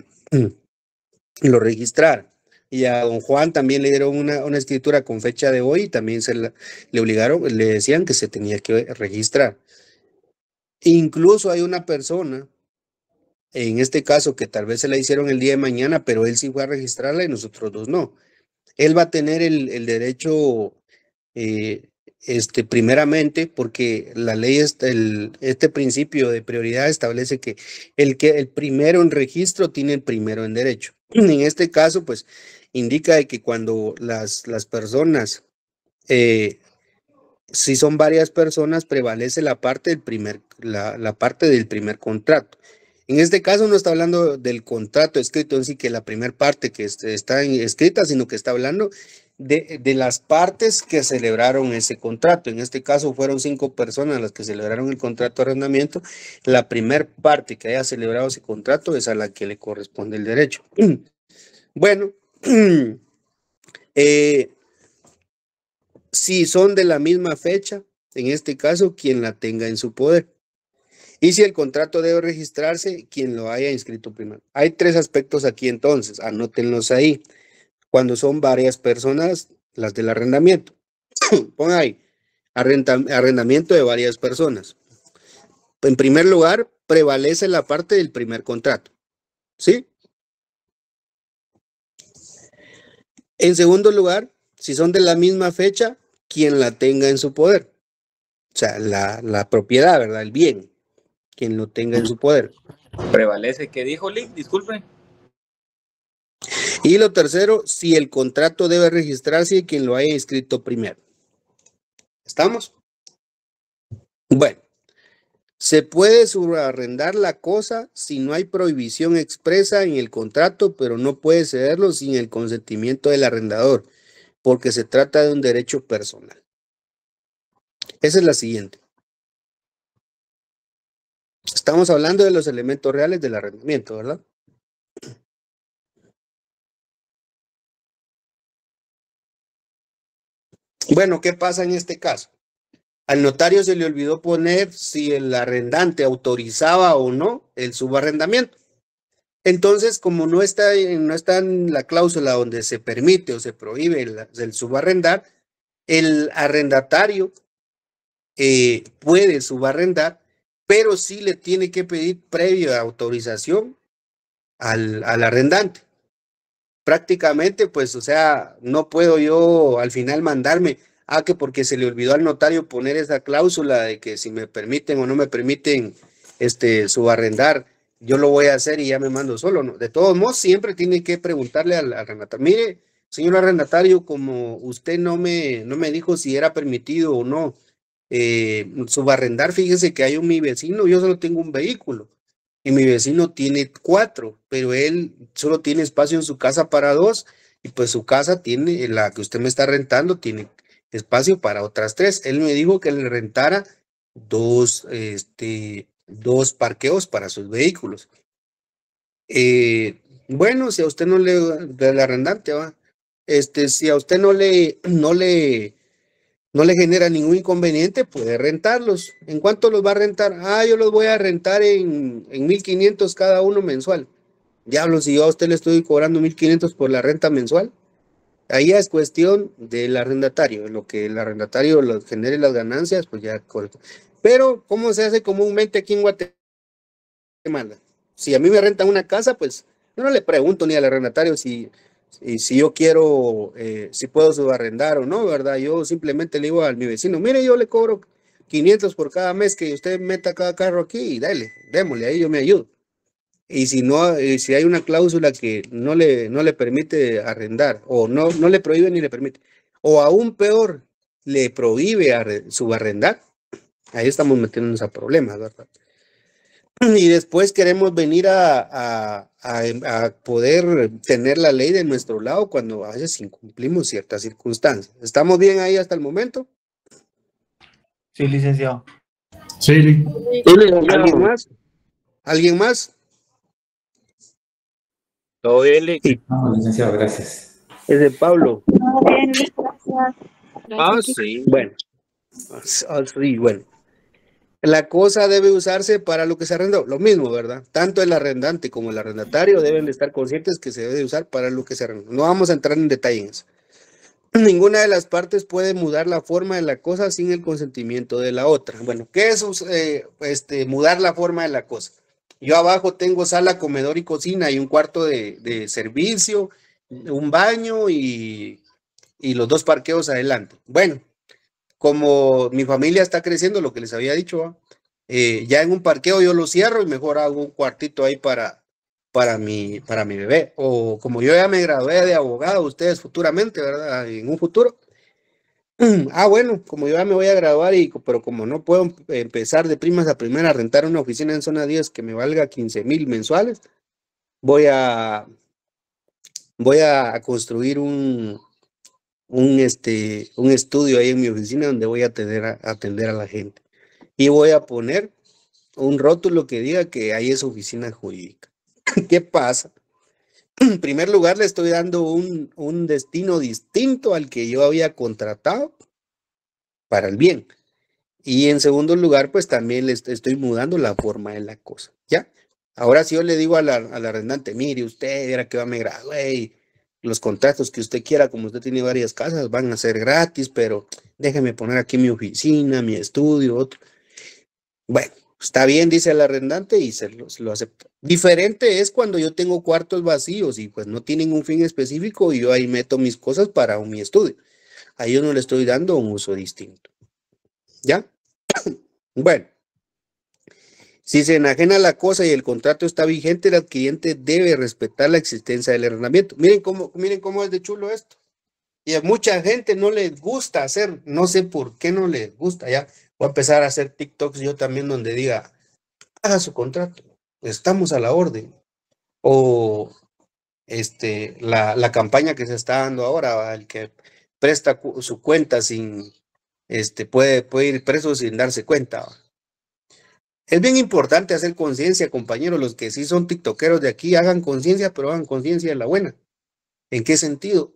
registrara. Y a don Juan también le dieron una escritura con fecha de hoy y también le obligaron, le decían que se tenía que registrar. Incluso hay una persona, en este caso, que tal vez se la hicieron el día de mañana, pero él sí fue a registrarla y nosotros dos no. Él va a tener el derecho primeramente, porque la ley, este principio de prioridad establece que el primero en registro tiene el primero en derecho. En este caso, pues, indica de que cuando las personas, si son varias personas, prevalece la parte del primer contrato. En este caso no está hablando del contrato escrito en sí, que la primera parte que está escrita, sino que está hablando de las partes que celebraron ese contrato. En este caso fueron 5 personas las que celebraron el contrato de arrendamiento. La primera parte que haya celebrado ese contrato es a la que le corresponde el derecho. Bueno, si son de la misma fecha, en este caso, quien la tenga en su poder. Y si el contrato debe registrarse, quien lo haya inscrito primero. Hay 3 aspectos aquí entonces, anótenlos ahí. Cuando son varias personas, las del arrendamiento. Pongan ahí, arrendamiento de varias personas. En primer lugar, prevalece la parte del primer contrato. ¿Sí? En segundo lugar, si son de la misma fecha, quien la tenga en su poder. O sea, la propiedad, ¿verdad? El bien. Quien lo tenga en su poder. Prevalece, ¿qué dijo Lick? Disculpe. Y lo tercero, si el contrato debe registrarse y quien lo haya inscrito primero. ¿Estamos? Bueno, se puede subarrendar la cosa si no hay prohibición expresa en el contrato, pero no puede cederlo sin el consentimiento del arrendador, porque se trata de un derecho personal. Esa es la siguiente. Estamos hablando de los elementos reales del arrendamiento, ¿verdad? Bueno, ¿qué pasa en este caso? Al notario se le olvidó poner si el arrendante autorizaba o no el subarrendamiento. Entonces, como no está en la cláusula donde se permite o se prohíbe el subarrendar, el arrendatario puede subarrendar, pero sí le tiene que pedir previa autorización al arrendante. Prácticamente, pues, o sea, no puedo yo al final mandarme, que porque se le olvidó al notario poner esa cláusula de que si me permiten o no me permiten subarrendar, yo lo voy a hacer y ya me mando solo, ¿no? De todos modos, siempre tiene que preguntarle al arrendatario. Mire, señor arrendatario, como usted no me dijo si era permitido o no subarrendar, fíjese que hay mi vecino, yo solo tengo un vehículo y mi vecino tiene 4, pero él solo tiene espacio en su casa para 2 y pues su casa tiene, la que usted me está rentando, tiene espacio para otras 3. Él me dijo que le rentara 2 parqueos para sus vehículos. Bueno, si a usted no del arrendante, si a usted no le genera ningún inconveniente, puede rentarlos. ¿En cuánto los va a rentar? Yo los voy a rentar en 1,500 cada uno mensual. Diablo, si yo a usted le estoy cobrando 1,500 por la renta mensual, ahí es cuestión del arrendatario. Lo que el arrendatario genere las ganancias, pues ya. Pero, ¿cómo se hace comúnmente aquí en Guatemala? Si a mí me rentan una casa, pues yo no le pregunto ni al arrendatario si yo quiero, si puedo subarrendar o no, ¿verdad? Yo simplemente le digo a mi vecino, mire, yo le cobro 500 por cada mes que usted meta cada carro aquí y démosle, ahí yo me ayudo. Y si no, si hay una cláusula que no le permite arrendar, o no le prohíbe ni le permite, o aún peor, le prohíbe subarrendar, ahí estamos metiéndonos a problemas, ¿verdad? Y después queremos venir a poder tener la ley de nuestro lado cuando a veces incumplimos ciertas circunstancias. ¿Estamos bien ahí hasta el momento? Sí, licenciado. Sí. ¿Alguien más? ¿Alguien más? Todo bien, Lick. Sí. Licenciado, gracias. Es de Pablo. Bien, gracias. Sí. Bueno. Sí, bueno. La cosa debe usarse para lo que se arrendó, lo mismo, ¿verdad? Tanto el arrendante como el arrendatario deben de estar conscientes que se debe usar para lo que se arrendó. No vamos a entrar en detalle en eso. Ninguna de las partes puede mudar la forma de la cosa sin el consentimiento de la otra. Bueno, ¿qué es mudar la forma de la cosa? Yo abajo tengo sala, comedor y cocina y un cuarto de servicio, un baño y los 2 parqueos adelante. Bueno, como mi familia está creciendo, lo que les había dicho, ya en un parqueo yo lo cierro y mejor hago un cuartito ahí para mi bebé. O como yo ya me gradué de abogado, ustedes futuramente, ¿verdad? En un futuro. Bueno, como yo ya me voy a graduar, pero como no puedo empezar de primas a primera a rentar una oficina en zona 10 que me valga 15,000 mensuales, voy a construir un estudio ahí en mi oficina donde voy a atender a la gente. Y voy a poner un rótulo que diga que ahí es oficina jurídica. ¿Qué pasa? En primer lugar, le estoy dando un destino distinto al que yo había contratado para el bien. Y en segundo lugar, pues también le estoy mudando la forma de la cosa, ¿ya? Ahora si yo le digo al arrendante, mire, usted era que me gradué y los contratos que usted quiera, como usted tiene varias casas, van a ser gratis, pero déjeme poner aquí mi oficina, mi estudio, otro. Bueno, está bien, dice el arrendante y se lo acepta. Diferente es cuando yo tengo cuartos vacíos y pues no tienen un fin específico y yo ahí meto mis cosas para mi estudio. Ahí yo no le estoy dando un uso distinto. ¿Ya? Bueno. Si se enajena la cosa y el contrato está vigente, el adquiriente debe respetar la existencia del arrendamiento. Miren cómo es de chulo esto. Y a mucha gente no les gusta hacer, no sé por qué no les gusta. Ya voy a empezar a hacer TikToks yo también donde diga, haga su contrato, estamos a la orden. O la campaña que se está dando ahora, el que presta su cuenta sin, puede ir preso sin darse cuenta. Es bien importante hacer conciencia, compañeros, los que sí son tiktokeros de aquí, hagan conciencia, pero hagan conciencia de la buena. ¿En qué sentido?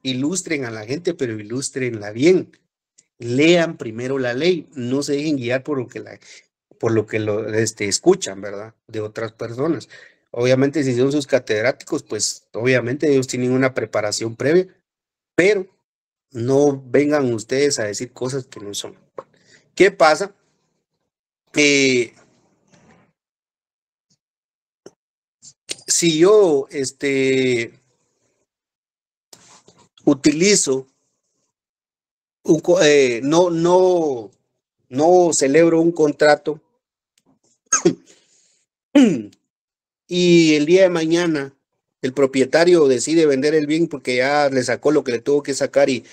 Ilustren a la gente, pero ilústrenla bien. Lean primero la ley, no se dejen guiar por lo que escuchan, ¿verdad? De otras personas. Obviamente, si son sus catedráticos, pues obviamente ellos tienen una preparación previa, pero no vengan ustedes a decir cosas que no son. ¿Qué pasa? Si yo utilizo, no celebro un contrato y el día de mañana el propietario decide vender el bien porque ya le sacó lo que le tuvo que sacar y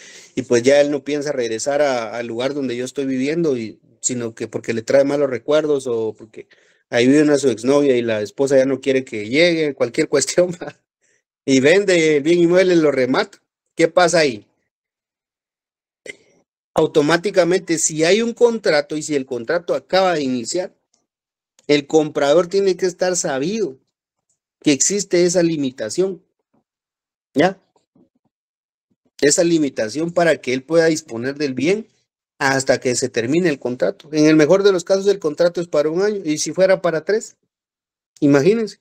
pues ya él no piensa regresar al lugar donde yo estoy viviendo, sino que porque le trae malos recuerdos o porque ahí vive una su exnovia y la esposa ya no quiere que llegue, cualquier cuestión, y vende el bien inmueble, lo remata. ¿Qué pasa ahí? Automáticamente, si hay un contrato y si el contrato acaba de iniciar, el comprador tiene que estar sabido que existe esa limitación, ¿ya? Esa limitación para que él pueda disponer del bien hasta que se termine el contrato. En el mejor de los casos, el contrato es para 1 año, y si fuera para 3, imagínense.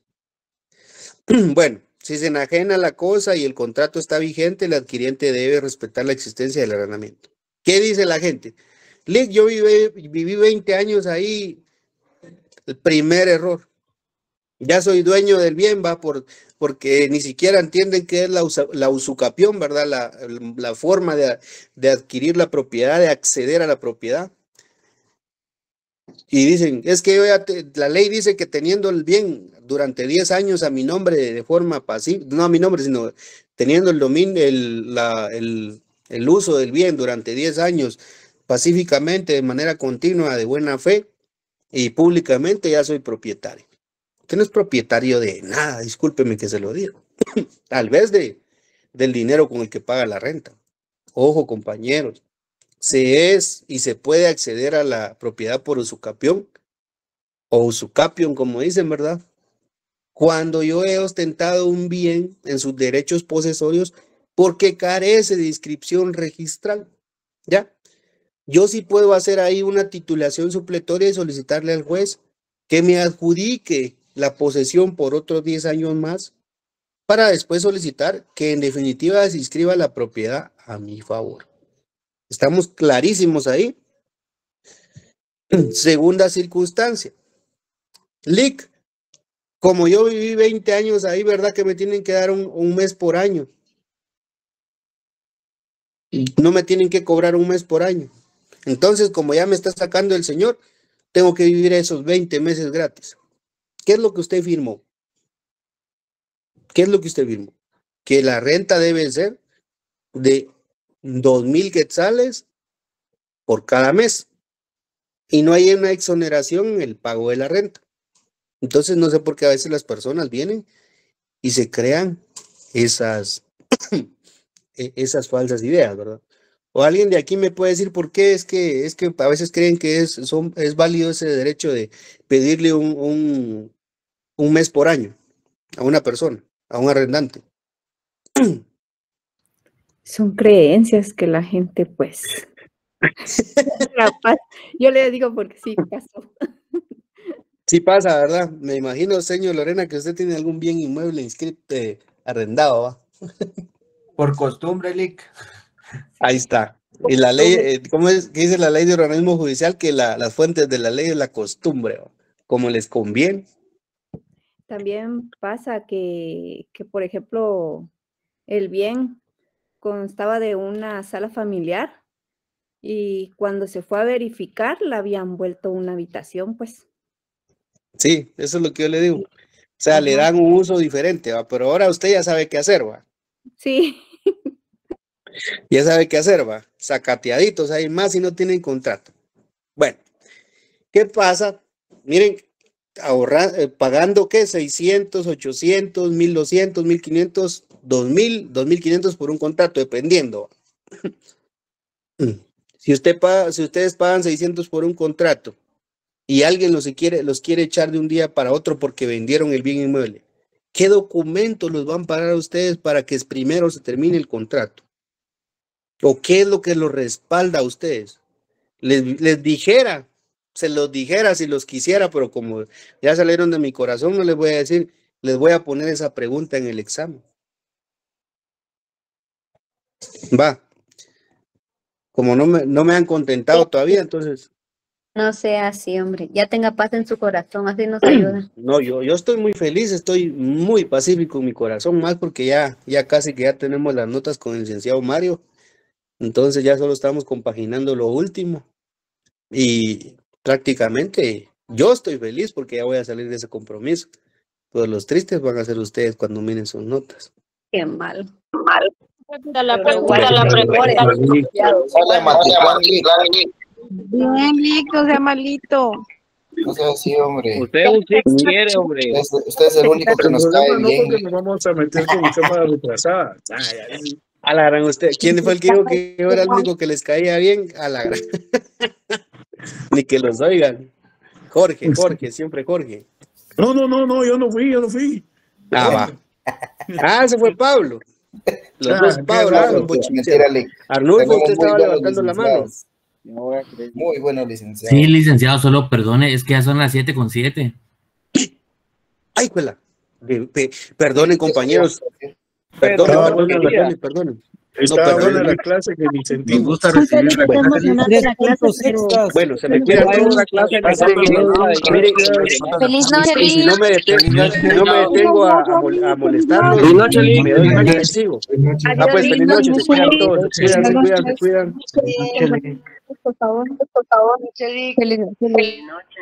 Bueno, si se enajena la cosa y el contrato está vigente, el adquiriente debe respetar la existencia del arrendamiento. ¿Qué dice la gente? Lick, yo viví 20 años ahí, el primer error. Ya soy dueño del bien, va, porque ni siquiera entienden qué es la usucapión, ¿verdad? La forma de adquirir la propiedad, de acceder a la propiedad. Y dicen, es que la ley dice que teniendo el bien durante 10 años a mi nombre de forma pasiva, no a mi nombre, sino teniendo el dominio, el uso del bien durante 10 años pacíficamente, de manera continua, de buena fe y públicamente, ya soy propietario. Usted no es propietario de nada, discúlpeme que se lo diga. Tal vez del dinero con el que paga la renta. Ojo, compañeros, se es y se puede acceder a la propiedad por usucapión o usucapión, como dicen, ¿verdad? Cuando yo he ostentado un bien en sus derechos posesorios porque carece de inscripción registral, ¿ya? Yo sí puedo hacer ahí una titulación supletoria y solicitarle al juez que me adjudique la posesión por otros 10 años más para después solicitar que en definitiva se inscriba la propiedad a mi favor. Estamos clarísimos ahí. Segunda circunstancia. Lick, como yo viví 20 años ahí, ¿verdad que me tienen que dar un mes por año? No me tienen que cobrar un mes por año. Entonces, como ya me está sacando el señor, tengo que vivir esos 20 meses gratis. ¿Qué es lo que usted firmó? ¿Qué es lo que usted firmó? Que la renta debe ser de 2,000 quetzales por cada mes. Y no hay una exoneración en el pago de la renta. Entonces, no sé por qué a veces las personas vienen y se crean esas falsas ideas, ¿verdad? O alguien de aquí me puede decir por qué es que a veces creen que es válido ese derecho de pedirle un mes por año a una persona, a un arrendante. Son creencias que la gente, pues, yo le digo porque sí pasó. Sí pasa, ¿verdad? Me imagino, señor Lorena, que usted tiene algún bien inmueble inscrito, arrendado, ¿va? Por costumbre, Lick. Ahí está. Y la ley, ¿cómo es que dice la ley de organismo judicial? Que las fuentes de la ley es la costumbre, ¿va? Como les conviene. También pasa que, por ejemplo, el bien constaba de una sala familiar y cuando se fue a verificar la habían vuelto una habitación, pues. Sí, eso es lo que yo le digo. O sea, Ajá. le dan un uso diferente, ¿va? Pero ahora usted ya sabe qué hacer, ¿va? Sí. Ya sabe qué hacer, ¿va? Sacateaditos hay más y no tienen contrato. Bueno, ¿qué pasa? Miren, pagando, ¿qué? 600, 800, 1,200, 1,500, 2,000, 2,500 por un contrato, dependiendo. Si ustedes pagan 600 por un contrato y alguien los quiere echar de un día para otro porque vendieron el bien inmueble, ¿qué documentos los van a pagar a ustedes para que primero se termine el contrato? ¿O qué es lo que los respalda a ustedes? Les dijera, se los dijera si los quisiera, pero como ya salieron de mi corazón, no les voy a decir les voy a poner esa pregunta en el examen. Va. Como no me han contentado todavía, entonces... No sea así, hombre. Ya tenga paz en su corazón, así nos ayuda. No, yo estoy muy feliz, estoy muy pacífico en mi corazón, más porque ya casi que ya tenemos las notas con el licenciado Mario. Entonces ya solo estamos compaginando lo último. Y prácticamente yo estoy feliz porque ya voy a salir de ese compromiso. Pues los tristes van a ser ustedes cuando miren sus notas. Qué mal. La pregunta. Bien, Lick, no sea malito. No sea así, hombre. Usted quiere, hombre. Usted es el único que nos cae bien. No, porque nos vamos a meter con cámara retrasada. A la gran, usted, ¿quién fue el que dijo que yo era el único que les caía bien? A la gran. Ni que los oigan. Jorge, siempre Jorge. No, yo no fui. Ah, va. Ese fue Pablo. Los dos Pablo. Arnulfo, usted estaba levantando la mano. Muy bueno, licenciado. Sí, licenciado, solo perdone, es que ya son las 7:07. Ay, cuela. Perdonen, compañeros. Perdonen. Estaba buena la clase que ni sentimos. Nos gusta recibir Bueno, se me quiere la clase. Feliz noche, y si no me detengo a molestarlos, feliz noche, Lick. me doy un castigo. Pues feliz noche, se cuidan todos, se cuidan. Por favor, Feliz noche.